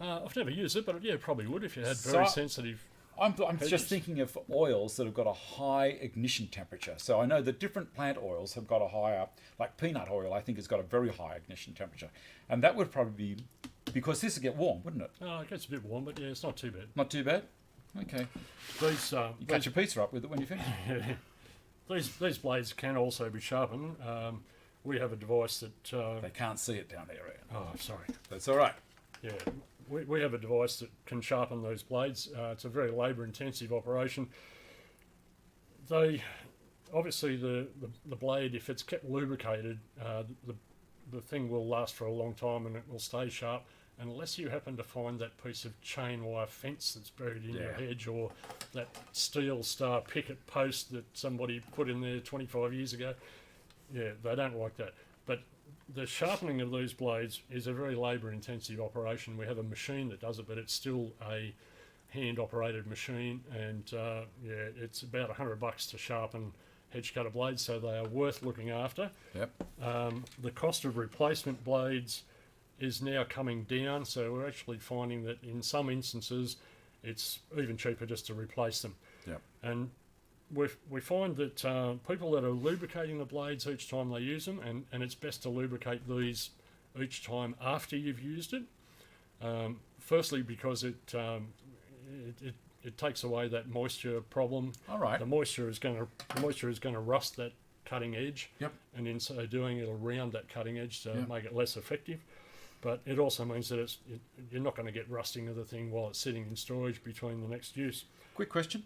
Speaker 2: I've never used it, but yeah, probably would if you had very sensitive.
Speaker 1: I'm just thinking of oils that have got a high ignition temperature. So I know that different plant oils have got a higher, like peanut oil, I think has got a very high ignition temperature. And that would probably be, because this would get warm, wouldn't it?
Speaker 2: Oh, it gets a bit warm, but yeah, it's not too bad.
Speaker 1: Not too bad? Okay. You cut your pizza up with it when you finish.
Speaker 2: These blades can also be sharpened. We have a device that...
Speaker 1: they can't see it down there, Ian.
Speaker 2: Oh, sorry.
Speaker 1: That's all right.
Speaker 2: Yeah. We have a device that can sharpen those blades. It's a very labour-intensive operation. Obviously, the blade, if it's kept lubricated, the thing will last for a long time and it will stay sharp, unless you happen to find that piece of chain wire fence that's buried in your hedge, or that steel star picket post that somebody put in there 25 years ago. Yeah, they don't like that. But the sharpening of these blades is a very labour-intensive operation. We have a machine that does it, but it's still a hand-operated machine, and it's about $100 to sharpen hedge cutter blades, so they are worth looking after.
Speaker 1: Yep.
Speaker 2: The cost of replacement blades is now coming down, so we're actually finding that in some instances it's even cheaper just to replace them.
Speaker 1: Yep.
Speaker 2: And we find that people that are lubricating the blades each time they use them, and it's best to lubricate these each time after you've used it. Firstly, because it takes away that moisture problem.
Speaker 1: All right.
Speaker 2: The moisture is going to rust that cutting edge.
Speaker 1: Yep.
Speaker 2: And in so doing, it'll round that cutting edge to make it less effective. But it also means that you're not going to get rusting of the thing while it's sitting in storage between the next use.
Speaker 1: Quick question.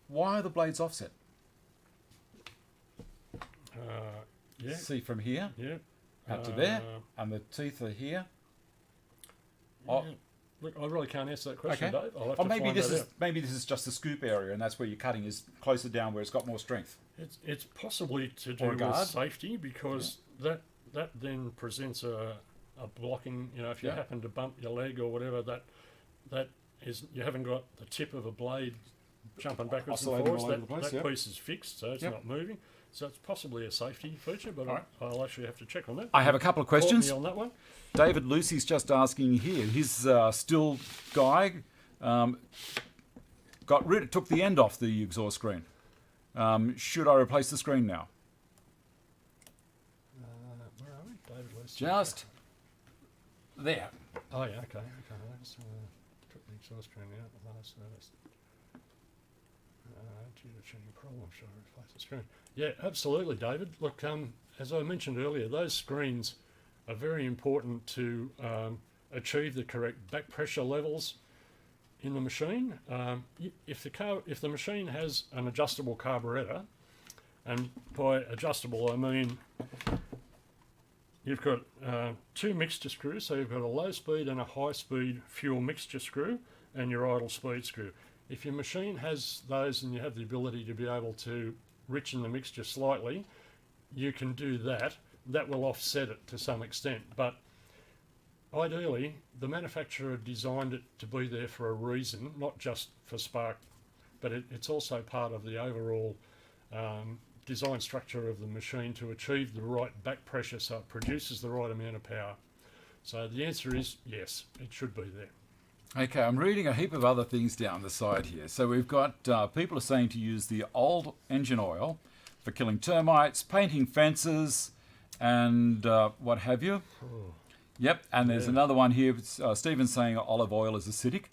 Speaker 1: Why are the blades offset? See from here out to there, and the teeth are here.
Speaker 2: Look, I really can't answer that question, Dave. I'll have to
Speaker 1: maybe
Speaker 2: find that out.
Speaker 1: Maybe this is just the scoop area, and that's where your cutting is closer down, where it's got more strength.
Speaker 2: It's possibly to do with safety, because that then presents a blocking. You know, if you happen to bump your leg or whatever, that is, you haven't got the tip of a blade jumping backwards and
Speaker 1: Oscillating
Speaker 2: forwards.
Speaker 1: all over the place,
Speaker 2: That
Speaker 1: yep.
Speaker 2: piece is fixed, so it's
Speaker 1: Yep.
Speaker 2: not moving. So it's possibly a safety feature, but
Speaker 1: Right.
Speaker 2: I'll actually have to check on that.
Speaker 1: I have a couple of
Speaker 2: Caught me
Speaker 1: questions.
Speaker 2: on that one.
Speaker 1: David Lucy's just asking here. His still guy took the end off the exhaust screen. Should I replace the screen now?
Speaker 2: Where are we? David Lewis.
Speaker 1: Just there.
Speaker 2: Oh, yeah, okay. Let's took the exhaust screen out the last service. Due to tuning problems, should I replace the screen? Yeah, absolutely, David. Look, as I mentioned earlier, those screens are very important to achieve the correct back pressure levels in the machine. If the machine has an adjustable carburettor, and by adjustable I mean you've got two mixture screws, so you've got a low speed and a high speed fuel mixture screw and your idle speed screw. If your machine has those and you have the ability to be able to richen the mixture slightly, you can do that. That will offset it to some extent, but ideally the manufacturer designed it to be there for a reason, not just for spark, but it's also part of the overall design structure of the machine to achieve the right back pressure so it produces the right amount of power. So the answer is yes, it should be there.
Speaker 1: Okay, I'm reading a heap of other things down the side here. So we've got people are saying to use the old engine oil for killing termites, painting fences, and what have you.
Speaker 2: Oh.
Speaker 1: Yep, and there's
Speaker 2: Yeah.
Speaker 1: another one here. Stephen's saying olive oil is acidic,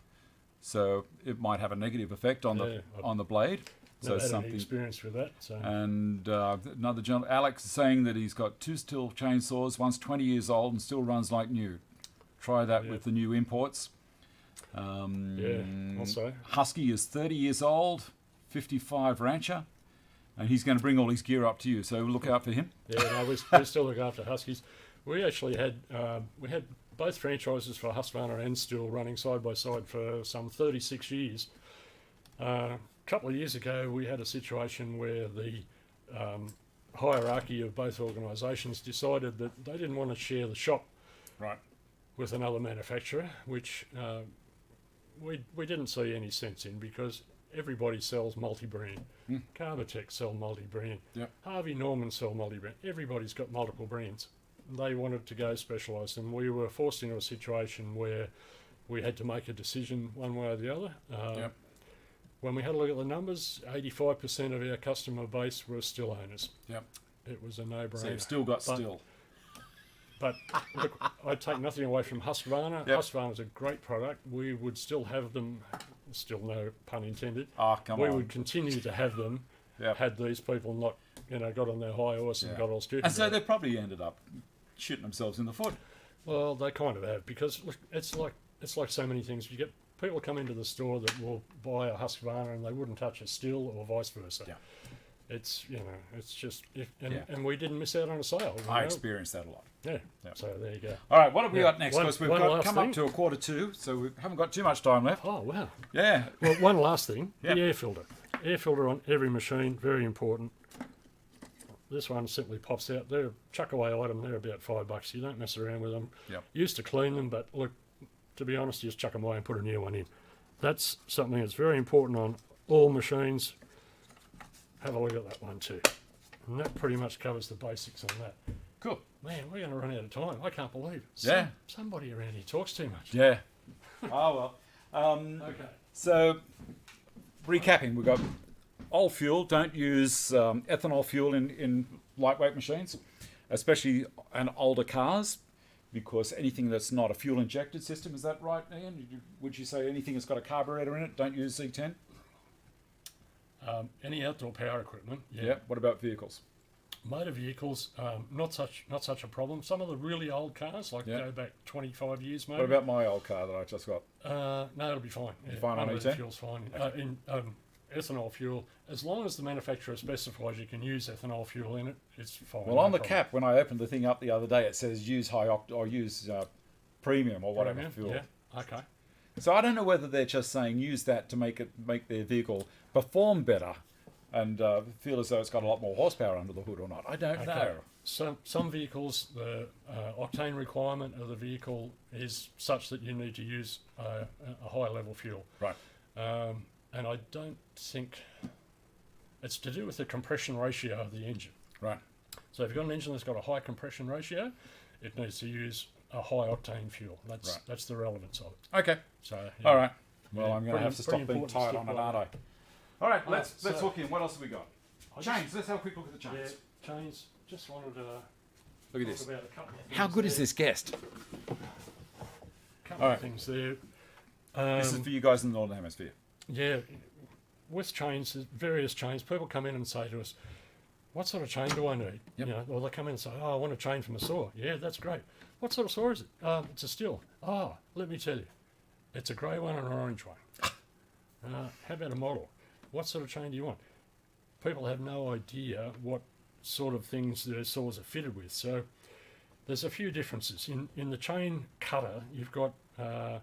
Speaker 1: so it might have a negative effect on the blade. So
Speaker 2: Never had any
Speaker 1: something.
Speaker 2: experience with that. So
Speaker 1: And another gentleman, Alex, is saying that he's got two steel chainsaws. One's 20 years old and still runs like new. Try that
Speaker 2: Yeah.
Speaker 1: with the new imports.
Speaker 2: also.
Speaker 1: Husky is 30 years old, 55 rancher, and he's going to bring all his gear up to you. So look out for him.
Speaker 2: Yeah, no, we still look after Huskies. We actually had both franchises for Husqvarna and Stihl running side by side for some 36 years. A couple of years ago, we had a situation where the hierarchy of both organisations decided that they didn't want to share the shop
Speaker 1: Right.
Speaker 2: with another manufacturer, which we didn't see any sense in because everybody sells multi-brand. Carbatec sell multi-brand.
Speaker 1: Yep.
Speaker 2: Harvey Norman sell multi-brand. Everybody's got multiple brands. They wanted to go specialised, and we were forced into a situation where we had to make a decision one way or the other.
Speaker 1: Yep.
Speaker 2: When we had a look at the numbers, 85% of our customer base were still owners.
Speaker 1: Yep.
Speaker 2: It was a no-brainer.
Speaker 1: So you've still got
Speaker 2: But-
Speaker 1: still.
Speaker 2: But look, I take nothing away from Husqvarna.
Speaker 1: Yep.
Speaker 2: Husqvarna's a great product. We would still have them, still no pun intended.
Speaker 1: Oh, come
Speaker 2: we
Speaker 1: on.
Speaker 2: would continue to have them
Speaker 1: Yep.
Speaker 2: had these people not, got on their high horse and
Speaker 1: Yeah.
Speaker 2: got all stupid.
Speaker 1: And so
Speaker 2: about it.
Speaker 1: they probably ended up shooting themselves in the foot.
Speaker 2: Well, they kind of have because look, it's like so many things. You get people come into the store that will buy a Husqvarna and they wouldn't touch a Stihl or vice versa.
Speaker 1: Yeah.
Speaker 2: It's it's just
Speaker 1: Yeah.
Speaker 2: and we didn't miss out on a sale.
Speaker 1: I experienced that a lot.
Speaker 2: Yeah.
Speaker 1: Yeah.
Speaker 2: So there you go.
Speaker 1: All right, what have we
Speaker 2: Yeah.
Speaker 1: got next?
Speaker 2: One-
Speaker 1: Because we've
Speaker 2: one
Speaker 1: got
Speaker 2: last
Speaker 1: come
Speaker 2: thing.
Speaker 1: up to 1:45, so we haven't got too much time left.
Speaker 2: Oh wow.
Speaker 1: Yeah.
Speaker 2: Well, one last thing,
Speaker 1: Yep.
Speaker 2: the air filter. Air filter on every machine, very important. This one simply pops out. They're a chuck away item. They're about $5. You don't mess around with them.
Speaker 1: Yep.
Speaker 2: Used to clean them, but look, to be honest, you just chuck them away and put a new one in. That's something that's very important on all machines. Have a look at that one too. And that pretty much covers the basics on that.
Speaker 1: Cool.
Speaker 2: Man, we're going to run out of time. I can't believe it.
Speaker 1: Yeah.
Speaker 2: Somebody around here talks too much.
Speaker 1: Yeah. Oh, well.
Speaker 2: Okay.
Speaker 1: So, recapping, we've got old fuel. Don't use ethanol fuel in lightweight machines, especially in older cars, because anything that's not a fuel injected system, is that right, Ian? Would you say anything that's got a carburetor in it, don't use Z10?
Speaker 2: Any outdoor power equipment,
Speaker 1: Yeah. What about vehicles?
Speaker 2: Motor vehicles, not such a problem. Some of the really old cars, like
Speaker 1: Yeah.
Speaker 2: go back 25 years maybe.
Speaker 1: What about my old car that I just got?
Speaker 2: No, it'll be fine. Yeah,
Speaker 1: Fine on
Speaker 2: motor
Speaker 1: E10?
Speaker 2: fuel's fine. In ethanol fuel, as long as the manufacturer specifies you can use ethanol fuel in it, it's fine.
Speaker 1: Well,
Speaker 2: no
Speaker 1: on the
Speaker 2: problem.
Speaker 1: cap, when I opened the thing up the other day, it says use high or use premium or whatever
Speaker 2: Premium,
Speaker 1: fuel.
Speaker 2: Yeah, okay.
Speaker 1: So I don't know whether they're just saying use that to make their vehicle perform better and feel as though it's got a lot more horsepower under the hood or not. I don't know.
Speaker 2: Some vehicles, the octane requirement of the vehicle is such that you need to use a high level fuel.
Speaker 1: Right.
Speaker 2: and I don't think it's to do with the compression ratio of the engine.
Speaker 1: Right.
Speaker 2: So if you've got an engine that's got a high compression ratio, it needs to use a high octane fuel. That's the relevance of it.
Speaker 1: Okay.
Speaker 2: So
Speaker 1: All right. Well,
Speaker 2: yeah,
Speaker 1: I'm going to have to stop being tight on it, aren't I? All right. Let's hook in. What else have we got? Chains. Let's have a quick look at the chains.
Speaker 2: Yeah, chains. Just wanted to
Speaker 1: Look at
Speaker 2: talk
Speaker 1: this.
Speaker 2: about a couple of things.
Speaker 1: How good is this guest?
Speaker 2: Couple of things there.
Speaker 1: This is for you guys in the Northern Hemisphere.
Speaker 2: Yeah, with chains, various chains, people come in and say to us, what sort of chain do I need?
Speaker 1: Yep.
Speaker 2: You know, or they come in and say, oh, I want a chain from a saw. Yeah, that's great. What sort of saw is it? It's a steel. Oh, let me tell you, it's a grey one and an orange one. How about a model? What sort of chain do you want? People have no idea what sort of things their saws are fitted with. So there's a few differences. In the chain cutter, you've got a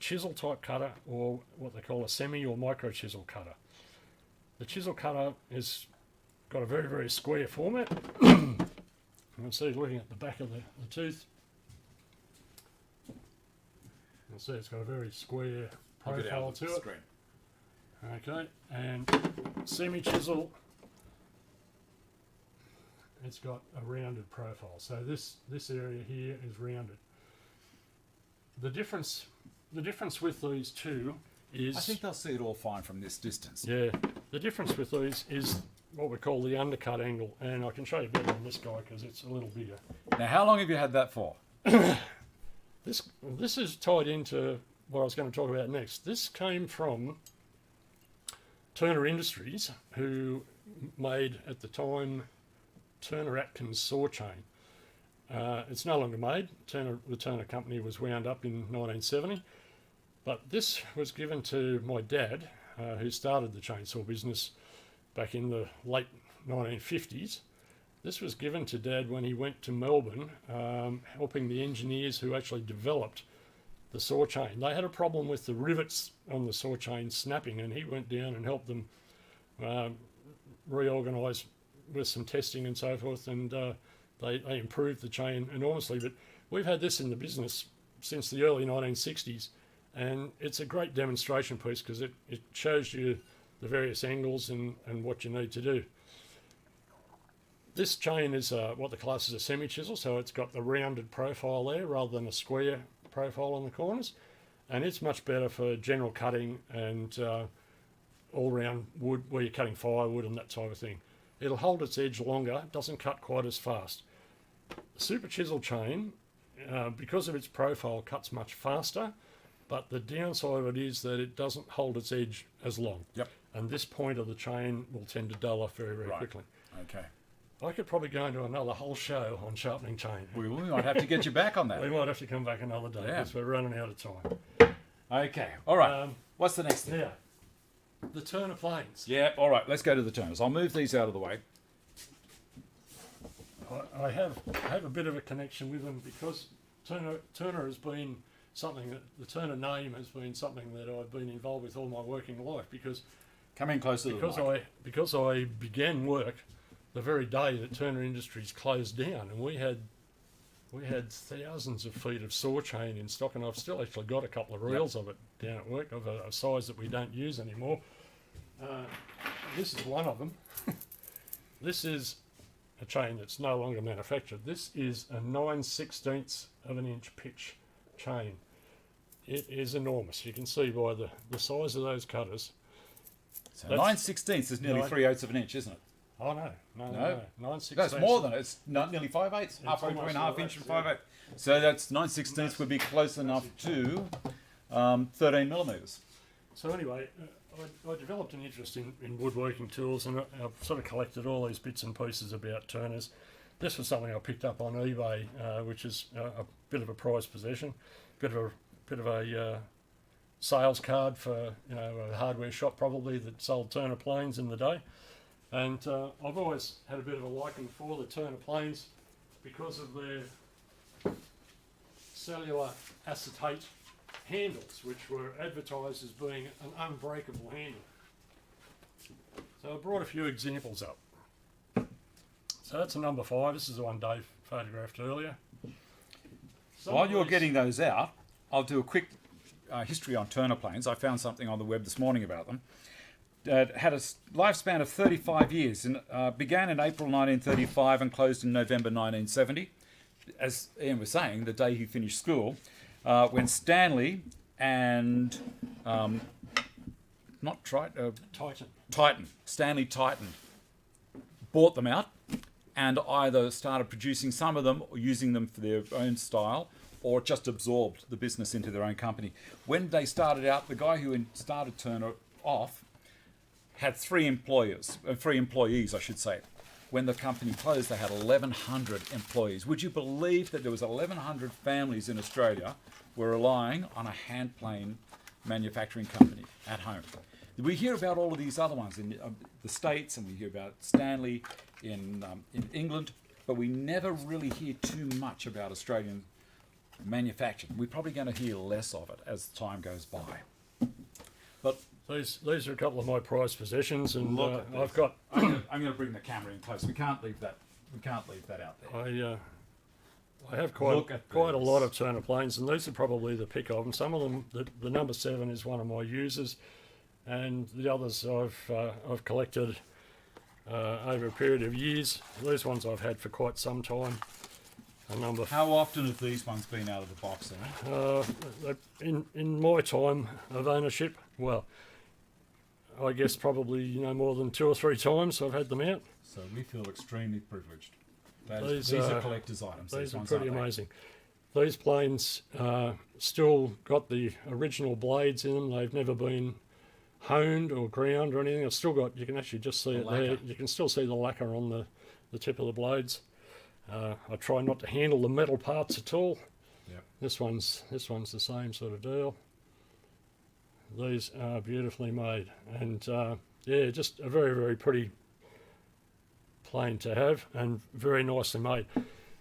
Speaker 2: chisel type cutter, or what they call a semi or micro chisel cutter. The chisel cutter is got a very, very square format. You can see looking at the back of the tooth. You'll see it's got a very square profile to it. Okay, and semi chisel, it's got a rounded profile. So this area here is rounded. The difference with these two is,
Speaker 1: I think they'll see it all fine from this distance.
Speaker 2: yeah, the difference with these is what we call the undercut angle, and I can show you better on this guy because it's a little bigger.
Speaker 1: Now, how long have you had that for?
Speaker 2: This is tied into what I was going to talk about next. This came from Turner Industries, who made at the time Turner Atkins saw chain. It's no longer made. The Turner company was wound up in 1970, but this was given to my dad, who started the chainsaw business back in the late 1950s. This was given to Dad when he went to Melbourne, helping the engineers who actually developed the saw chain. They had a problem with the rivets on the saw chain snapping, and he went down and helped them reorganise with some testing and so forth, and they improved the chain enormously. But we've had this in the business since the early 1960s, and it's a great demonstration piece because it shows you the various angles and what you need to do. This chain is what the class is a semi-chisel, so it's got the rounded profile there rather than a square profile on the corners, and it's much better for general cutting and all-round wood where you're cutting firewood and that type of thing. It'll hold its edge longer, doesn't cut quite as fast. The super chisel chain, because of its profile, cuts much faster, but the downside of it is that it doesn't hold its edge as long.
Speaker 1: Yep.
Speaker 2: And this point of the chain will tend to dull off very, very quickly.
Speaker 1: Okay.
Speaker 2: I could probably go into another whole show on sharpening chain.
Speaker 1: We might have to get you back on that.
Speaker 2: We might have to come back another day because we're running out of time.
Speaker 1: Okay. All right. What's the next thing?
Speaker 2: Now, the Turner planes.
Speaker 1: Yeah. All right. Let's go to the Turners. I'll move these out of the way.
Speaker 2: I have a bit of a connection with them because Turner has been something that the Turner name has been something that I've been involved with all my working life because
Speaker 1: Come in closer to the mic.
Speaker 2: because I began work the very day that Turner Industries closed down, and we had thousands of feet of saw chain in stock, and I've still actually got a couple of reels of it down at work of a size that we don't use anymore. This is one of them. This is a chain that's no longer manufactured. This is a 9/16 of an inch pitch chain. It is enormous. You can see by the size of those cutters.
Speaker 1: So 9/16 is nearly 3/8 of an inch, isn't it?
Speaker 2: Oh no. 9/16.
Speaker 1: That's more than it. It's not nearly 5/8. Halfway between half inch and 5/8. So that's 9/16 would be close enough to 13 millimeters.
Speaker 2: So anyway, I developed an interest in woodworking tools, and I've sort of collected all these bits and pieces about Turners. This was something I picked up on eBay, which is a bit of a prized possession, bit of a sales card for a hardware shop probably that sold Turner planes in the day. And I've always had a bit of a liking for the Turner planes because of their cellular acetate handles, which were advertised as being an unbreakable handle. So I brought a few examples up. So that's a number 5. This is the one Dave photographed earlier.
Speaker 1: While you're getting those out, I'll do a quick history on Turnip planes. I found something on the web this morning about them. Had a lifespan of 35 years and began in April 1935 and closed in November 1970. As Ian was saying, the day he finished school, when Stanley and Stanley Titan bought them out and either started producing some of them or using them for their own style or just absorbed the business into their own company. When they started out, the guy who started Turnip off had three employees, I should say. When the company closed, they had 1,100 employees. Would you believe that there was 1,100 families in Australia were relying on a hand plane manufacturing company at home? We hear about all of these other ones in the States, and we hear about Stanley in England, but we never really hear too much about Australian manufacturing. We're probably going to hear less of it as time goes by. But
Speaker 2: these are a couple of my prized possessions, and
Speaker 1: look
Speaker 2: I've got.
Speaker 1: I'm going to bring the camera in close. We can't leave that. We can't leave that out there.
Speaker 2: I have quite a lot of Turnip planes, and these are probably the pick of them. Some of them, the number 7 is one of my users, and the others I've collected over a period of years. These ones I've had for quite some time.
Speaker 1: How often have these ones been out of the box then?
Speaker 2: In my time of ownership, well, I guess probably more than 2 or 3 times I've had them out.
Speaker 1: So we feel extremely privileged. These are collector's items.
Speaker 2: These are pretty amazing. These planes still got the original blades in them. They've never been honed or ground or anything. It's still got, you can actually just see it there. You can still see the lacquer on the tip of the blades. I try not to handle the metal parts at all. Yep. This one's the same sort of deal. These are beautifully made, and just a very, very pretty plane to have, and very nicely made.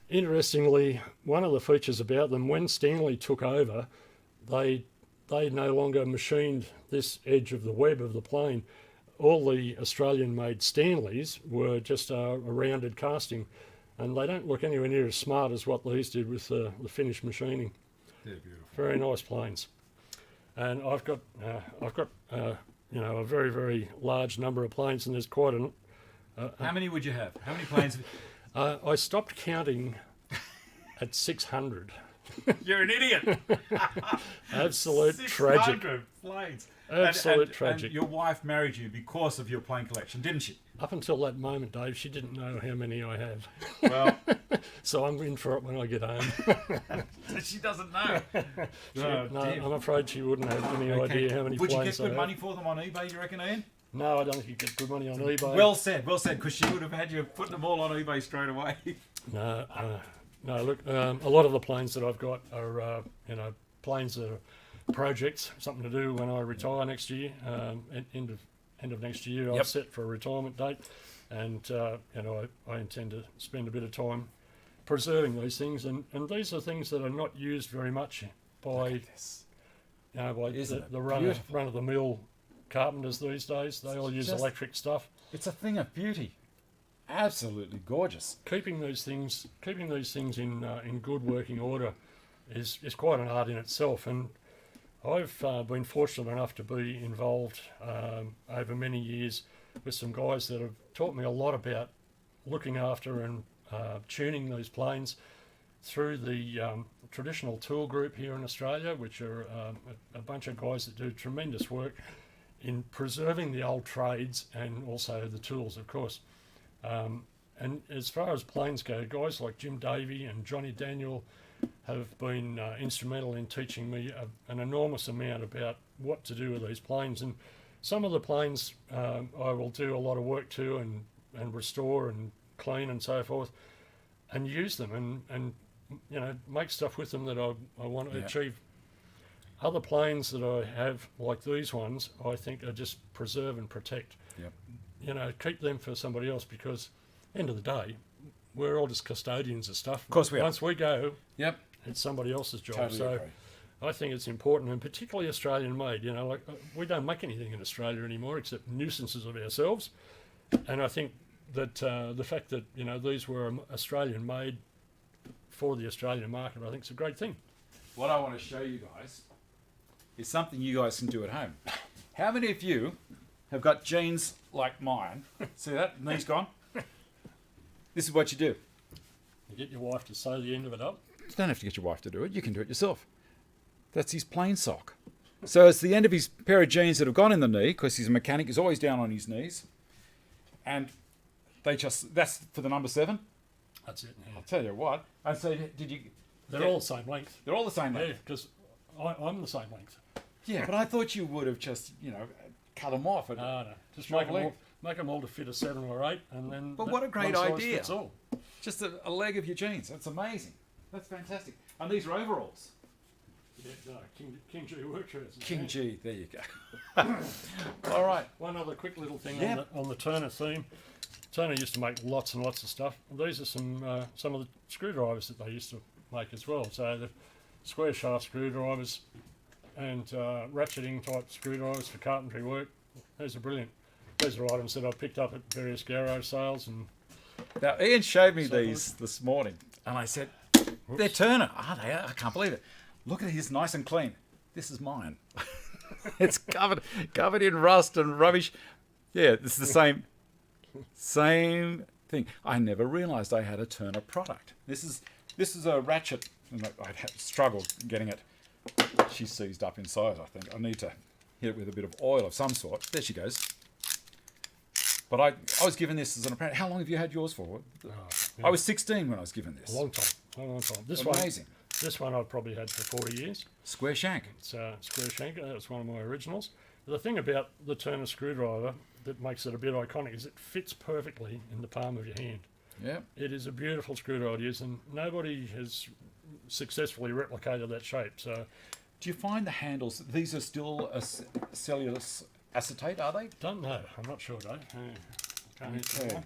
Speaker 2: Interestingly, one of the features about them, when Stanley took over, they no longer machined this edge of the web of the plane. All the Australian-made Stanleys were just a rounded casting, and they don't look anywhere near as smart as what these did with the finished machining.
Speaker 1: They're beautiful.
Speaker 2: Very nice planes. And I've got a very, very large number of planes, and there's quite a.
Speaker 1: How many would you have? How many planes?
Speaker 2: I stopped counting at 600.
Speaker 1: You're an idiot.
Speaker 2: Absolute tragic.
Speaker 1: 600 planes.
Speaker 2: Absolute tragic.
Speaker 1: And your wife married you because of your plane collection, didn't she?
Speaker 2: Up until that moment, Dave, she didn't know how many I have.
Speaker 1: Well,
Speaker 2: so I'm in for it when I get home.
Speaker 1: She doesn't know.
Speaker 2: I'm afraid she wouldn't have any idea how many planes I have.
Speaker 1: Would you get good money for them on eBay, you reckon, Ian?
Speaker 2: No, I don't think you get good money on eBay.
Speaker 1: Well said, because she would have had you putting them all on eBay straight away. No,
Speaker 2: look, a lot of the planes that I've got are, planes that are projects, something to do when I retire next year, end of next year. I've set for a retirement date, and I intend to spend a bit of time preserving these things, and these are things that are not used very much by the run of the mill carpenters these days. They all use electric stuff.
Speaker 1: It's a thing of beauty. Absolutely gorgeous.
Speaker 2: Keeping these things in good working order is quite an art in itself, and I've been fortunate enough to be involved over many years with some guys that have taught me a lot about looking after and tuning these planes through the traditional tool group here in Australia, which are a bunch of guys that do tremendous work in preserving the old trades and also the tools, of course. And as far as planes go, guys like Jim Davey and Johnny Daniel have been instrumental in teaching me an enormous amount about what to do with these planes. And some of the planes I will do a lot of work to and restore and clean and so forth, and use them and make stuff with them that I want to achieve. Other planes that I have, like these ones, I think are just preserve and protect. Yep. Keep them for somebody else, because end of the day, we're all just custodians of stuff.
Speaker 1: Of course we are.
Speaker 2: Once we go,
Speaker 1: yep,
Speaker 2: it's somebody else's job.
Speaker 1: Totally
Speaker 2: so
Speaker 1: agree.
Speaker 2: I think it's important, and particularly Australian made. Like we don't make anything in Australia anymore except nuisances of ourselves. And I think that the fact that these were Australian made for the Australian market, I think is a great thing.
Speaker 1: What I want to show you guys is something you guys can do at home. How many of you have got jeans like mine? See that? Knees gone? This is what you do.
Speaker 2: You get your wife to sew the end of it up.
Speaker 1: You don't have to get your wife to do it. You can do it yourself. That's his plain sock. So it's the end of his pair of jeans that have gone in the knee, because he's a mechanic. He's always down on his knees. And that's for the number 7.
Speaker 2: That's it. Yeah.
Speaker 1: I'll tell you what. I say, did you...
Speaker 2: They're all the same length.
Speaker 1: They're all the same
Speaker 2: Yeah,
Speaker 1: length.
Speaker 2: because I'm the same length.
Speaker 1: Yeah, but I thought you would have just, cut them off.
Speaker 2: No. Just
Speaker 1: Short
Speaker 2: make them all to fit a 7 or 8, and then.
Speaker 1: But what a great
Speaker 2: one size
Speaker 1: idea.
Speaker 2: fits all.
Speaker 1: Just a leg of your jeans. That's amazing. That's fantastic. And these are overalls.
Speaker 2: Yeah, no, King G work trousers.
Speaker 1: King
Speaker 2: yeah.
Speaker 1: G, there you go. All right.
Speaker 2: One other quick little thing
Speaker 1: Yeah.
Speaker 2: on the Turner theme. Turner used to make lots and lots of stuff. These are some of the screwdrivers that they used to make as well. So the square shaft screwdrivers and ratcheting type screwdrivers for carpentry work. These are brilliant. These are items that I picked up at various garage sales. And
Speaker 1: Now, Ian showed me
Speaker 2: So
Speaker 1: these this morning, and I said, they're Turner. Are they? I can't believe it. Look at his nice and clean. This is mine. It's covered in rust and rubbish. Yeah, it's the same thing. I never realised I had a Turner product. This is a ratchet, and I'd struggled getting it. She's seized up inside, I think. I need to hit it with a bit of oil of some sort. There she goes. But I was given this as an apprentice. How long have you had yours for?
Speaker 2: yeah.
Speaker 1: I was 16 when I was given this.
Speaker 2: a long time.
Speaker 1: Amazing.
Speaker 2: This one I've probably had for 40 years.
Speaker 1: Square shank.
Speaker 2: It's square shanker. That was one of my originals. The thing about the Turner screwdriver that makes it a bit iconic is it fits perfectly in the palm of your hand.
Speaker 1: Yeah.
Speaker 2: It is a beautiful screwdriver to use, and nobody has successfully replicated that shape. So,
Speaker 1: Do you find the handles, these are still a cellulose acetate, are they?
Speaker 2: don't know. I'm not sure, Dave. Can't answer that
Speaker 1: Okay.
Speaker 2: one.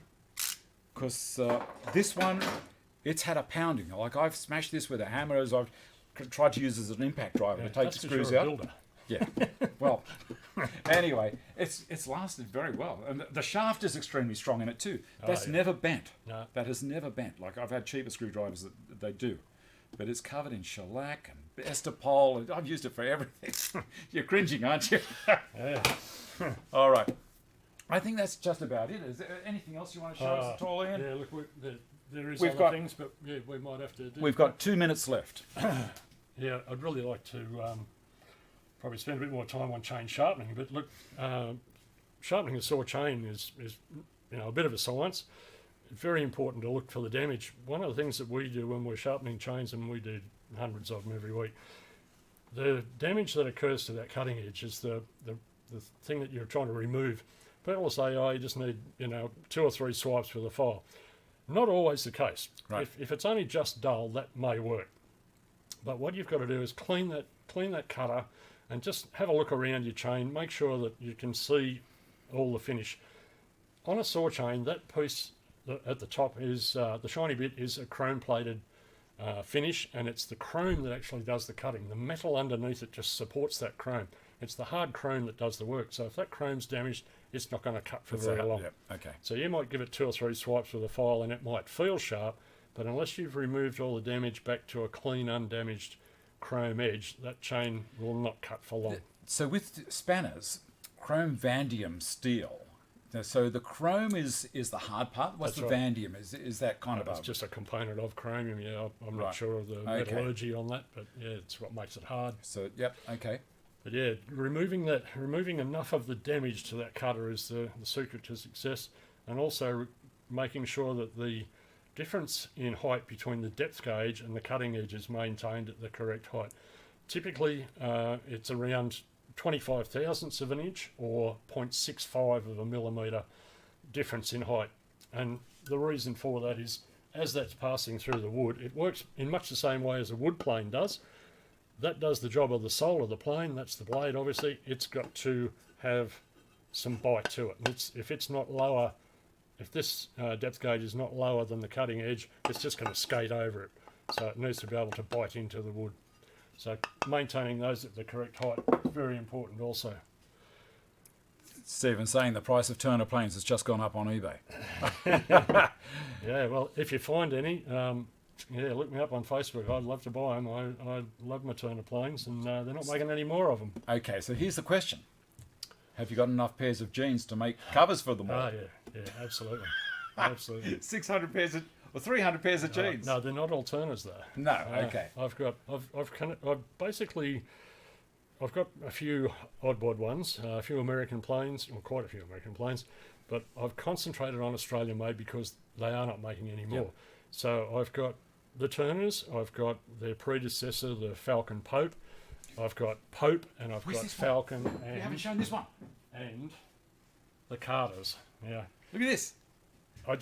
Speaker 1: Because this one, it's had a pounding. Like I've smashed this with a hammer as I've tried to use as an impact driver
Speaker 2: Yeah,
Speaker 1: to take
Speaker 2: that's
Speaker 1: the
Speaker 2: 'cause
Speaker 1: screws
Speaker 2: you're a
Speaker 1: out.
Speaker 2: builder.
Speaker 1: Yeah. Well, anyway, it's lasted very well. And the shaft is extremely strong in it too. That's
Speaker 2: yeah.
Speaker 1: never bent.
Speaker 2: No.
Speaker 1: That has never bent. Like I've had cheaper screwdrivers that they do. But it's covered in shellac and Estopol. And I've used it for everything. You're cringing, aren't you?
Speaker 2: Yeah.
Speaker 1: All right. I think that's just about it. Is there anything else you want to show us at all, Ian?
Speaker 2: Yeah, look, there is
Speaker 1: We've
Speaker 2: other
Speaker 1: got-
Speaker 2: things, but yeah, we might have to do.
Speaker 1: We've got 2 minutes left.
Speaker 2: Yeah, I'd really like to probably spend a bit more time on chain sharpening. But look, sharpening a saw chain is a bit of a science. It's very important to look for the damage. One of the things that we do when we're sharpening chains, and we do hundreds of them every week, the damage that occurs to that cutting edge is the thing that you're trying to remove. People will say, oh, you just need 2 or 3 swipes with a file. Not always the case.
Speaker 1: Right.
Speaker 2: If it's only just dull, that may work. But what you've got to do is clean that cutter and just have a look around your chain. Make sure that you can see all the finish. On a saw chain, that piece at the top is the shiny bit is a chrome-plated finish, and it's the chrome that actually does the cutting. The metal underneath it just supports that chrome. It's the hard chrome that does the work. So if that chrome's damaged, it's not going to cut for very long.
Speaker 1: Yep. Okay.
Speaker 2: So you might give it 2 or 3 swipes with a file and it might feel sharp, but unless you've removed all the damage back to a clean, undamaged chrome edge, that chain will not cut for long.
Speaker 1: So with spanners, chrome vanadium steel. Now, so the chrome is the hard part. What's
Speaker 2: That's
Speaker 1: the
Speaker 2: right.
Speaker 1: vanadium? Is that kind of
Speaker 2: It's
Speaker 1: a...
Speaker 2: just a component of chromium. Yeah, I'm
Speaker 1: Right.
Speaker 2: not sure of the
Speaker 1: Okay.
Speaker 2: metallurgy on that, but yeah, it's what makes it hard.
Speaker 1: So, yep, okay.
Speaker 2: But yeah, removing enough of the damage to that cutter is the secret to success, and also making sure that the difference in height between the depth gauge and the cutting edge is maintained at the correct height. Typically, it's around 25 thousandths of an inch or 0.65 of a millimetre difference in height. And the reason for that is, as that's passing through the wood, it works in much the same way as a wood plane does. That does the job of the sole of the plane. That's the blade, obviously. It's got to have some bite to it. And if it's not lower, if this depth gauge is not lower than the cutting edge, it's just going to skate over it. So it needs to be able to bite into the wood. So maintaining those at the correct height is very important also.
Speaker 1: Stephen saying the price of Turner planes has just gone up on eBay.
Speaker 2: Yeah, well, if you find any, look me up on Facebook. I'd love to buy them. I love my Turnip planes, and they're not making any more of them.
Speaker 1: Okay, so here's the question. Have you got enough pairs of jeans to make covers for them all?
Speaker 2: Oh, yeah, absolutely. Absolutely.
Speaker 1: 600 pairs of, or 300 pairs of jeans?
Speaker 2: No, they're not all Turners, though.
Speaker 1: No, okay.
Speaker 2: I've got a few odd ones, a few American planes, or quite a few American planes, but I've concentrated on Australian made because they are not making any more.
Speaker 1: Yep.
Speaker 2: So I've got the Turners, I've got their predecessor, the Falcon Pope, I've got Pope, and I've got Falcon, and
Speaker 1: You haven't shown this one.
Speaker 2: and the Carters. Yeah,
Speaker 1: Look at this.
Speaker 2: I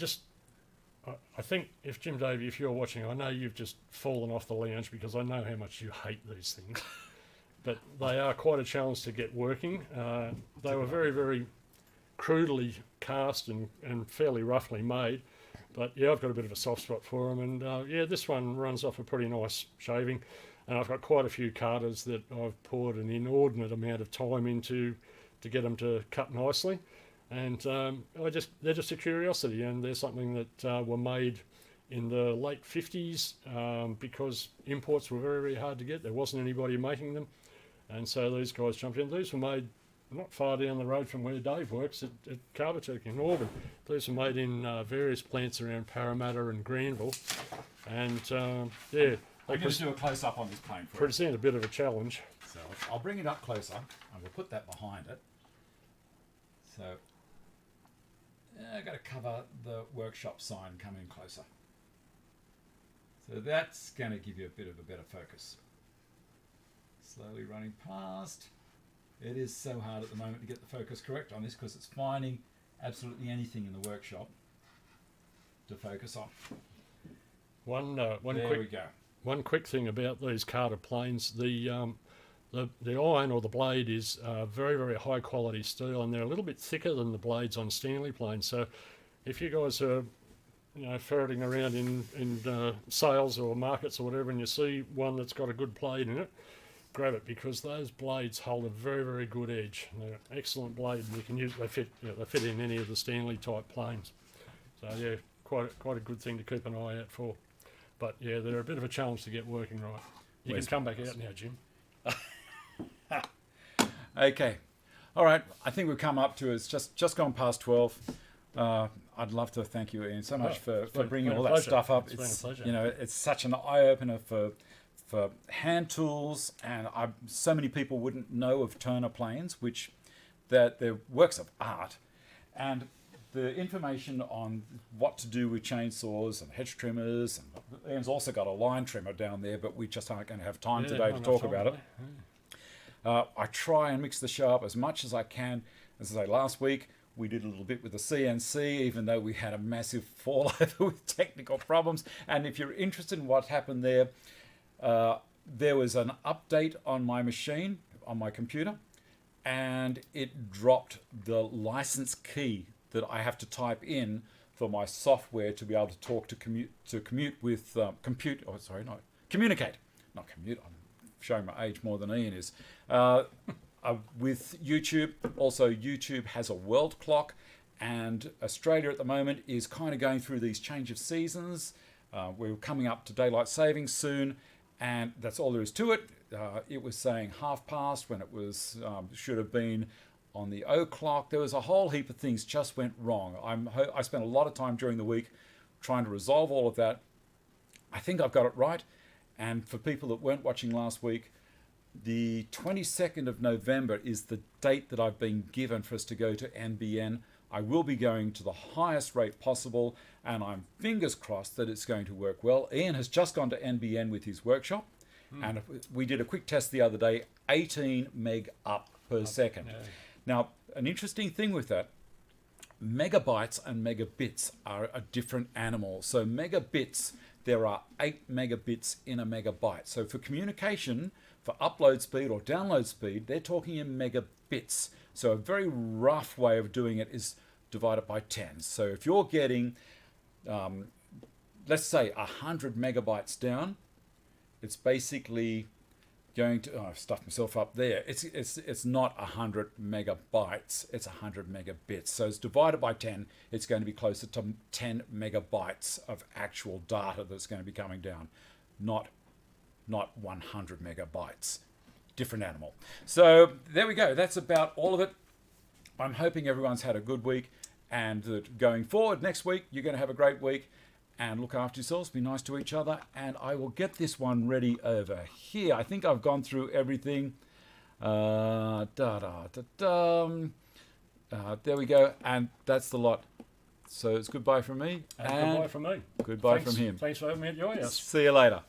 Speaker 2: think if Jim Davey, if you're watching, I know you've just fallen off the lounge because I know how much you hate these things. But they are quite a challenge to get working. They were very, very crudely cast and fairly roughly made. But yeah, I've got a bit of a soft spot for them. And yeah, this one runs off a pretty nice shaving. And I've got quite a few Carters that I've poured an inordinate amount of time into to get them to cut nicely. And they're just a curiosity, and they're something that were made in the late 50s because imports were very, very hard to get. There wasn't anybody making them. And so these guys jumped in. These were made not far down the road from where Dave works at Carbatec in Auburn. These were made in various plants around Parramatta and Granville. And yeah,
Speaker 1: I'm going to do a close-up on this plane for you.
Speaker 2: present a bit of a challenge.
Speaker 1: So I'll bring it up closer, and we'll put that behind it. So I've got to cover the workshop sign coming closer. So that's going to give you a bit of a better focus. Slowly running past. It is so hard at the moment to get the focus correct on this because it's finding absolutely anything in the workshop to focus on.
Speaker 2: One quick thing about these Carter planes, the iron or the blade is very, very high quality steel, and they're a little bit thicker than the blades on Stanley planes. So if you guys are ferreting around in sales or markets or whatever, and you see one that's got a good blade in it, grab it, because those blades hold a very, very good edge. They're an excellent blade, and you can use they fit in any of the Stanley type planes. So yeah, quite a good thing to keep an eye out for. But yeah, they're a bit of a challenge to get working right. You can come back out now, Jim.
Speaker 1: Okay. All right. I think we've come up to it's just gone past 12. I'd love to thank you, Ian, so much for bringing all that stuff up.
Speaker 2: It's been a pleasure.
Speaker 1: It's such an eye opener for hand tools, and so many people wouldn't know of Turner planes, which that they're works of art, and the information on what to do with chainsaws and hedge trimmers, and Ian's also got a line trimmer down there, but we just aren't going to have time today to talk about it. I try and mix the show up as much as I can. As I say, last week we did a little bit with the CNC, even though we had a massive fallover with technical problems. And if you're interested in what happened there was an update on my machine, on my computer, and it dropped the license key that I have to type in for my software to be able to talk to communicate. Not commute. I'm showing my age more than Ian is. With YouTube, also YouTube has a world clock, and Australia at the moment is kind of going through these change of seasons. We're coming up to daylight savings soon, and that's all there is to it. It was saying past when it was should have been on the O clock. There was a whole heap of things just went wrong. I spent a lot of time during the week trying to resolve all of that. I think I've got it right. And for people that weren't watching last week, the 22nd of November is the date that I've been given for us to go to NBN. I will be going to the highest rate possible, and I'm fingers crossed that it's going to work well. Ian has just gone to NBN with his workshop, and we did a quick test the other day, 18 meg up per second.
Speaker 2: Yeah.
Speaker 1: Now, an interesting thing with that, megabytes and megabits are a different animal. So megabits, there are 8 megabits in a megabyte. So for communication, for upload speed or download speed, they're talking in megabits. So a very rough way of doing it is divide it by 10. So if you're getting, let's say 100 megabytes down, it's basically, going to, oh, I've stuffed myself up there. It's not 100 megabytes, it's 100 megabits. So it's divided by 10, it's going to be closer to 10 megabytes of actual data that's going to be coming down, not 100 megabytes. Different animal. So there we go. That's about all of it. I'm hoping everyone's had a good week, and that going forward next week, you're going to have a great week. And look after yourselves, be nice to each other, and I will get this one ready over here. I think I've gone through everything. There we go, and that's the lot. So it's goodbye from me.
Speaker 2: And goodbye from me.
Speaker 1: Goodbye from him.
Speaker 2: Thanks for having me at your house.
Speaker 1: See you later.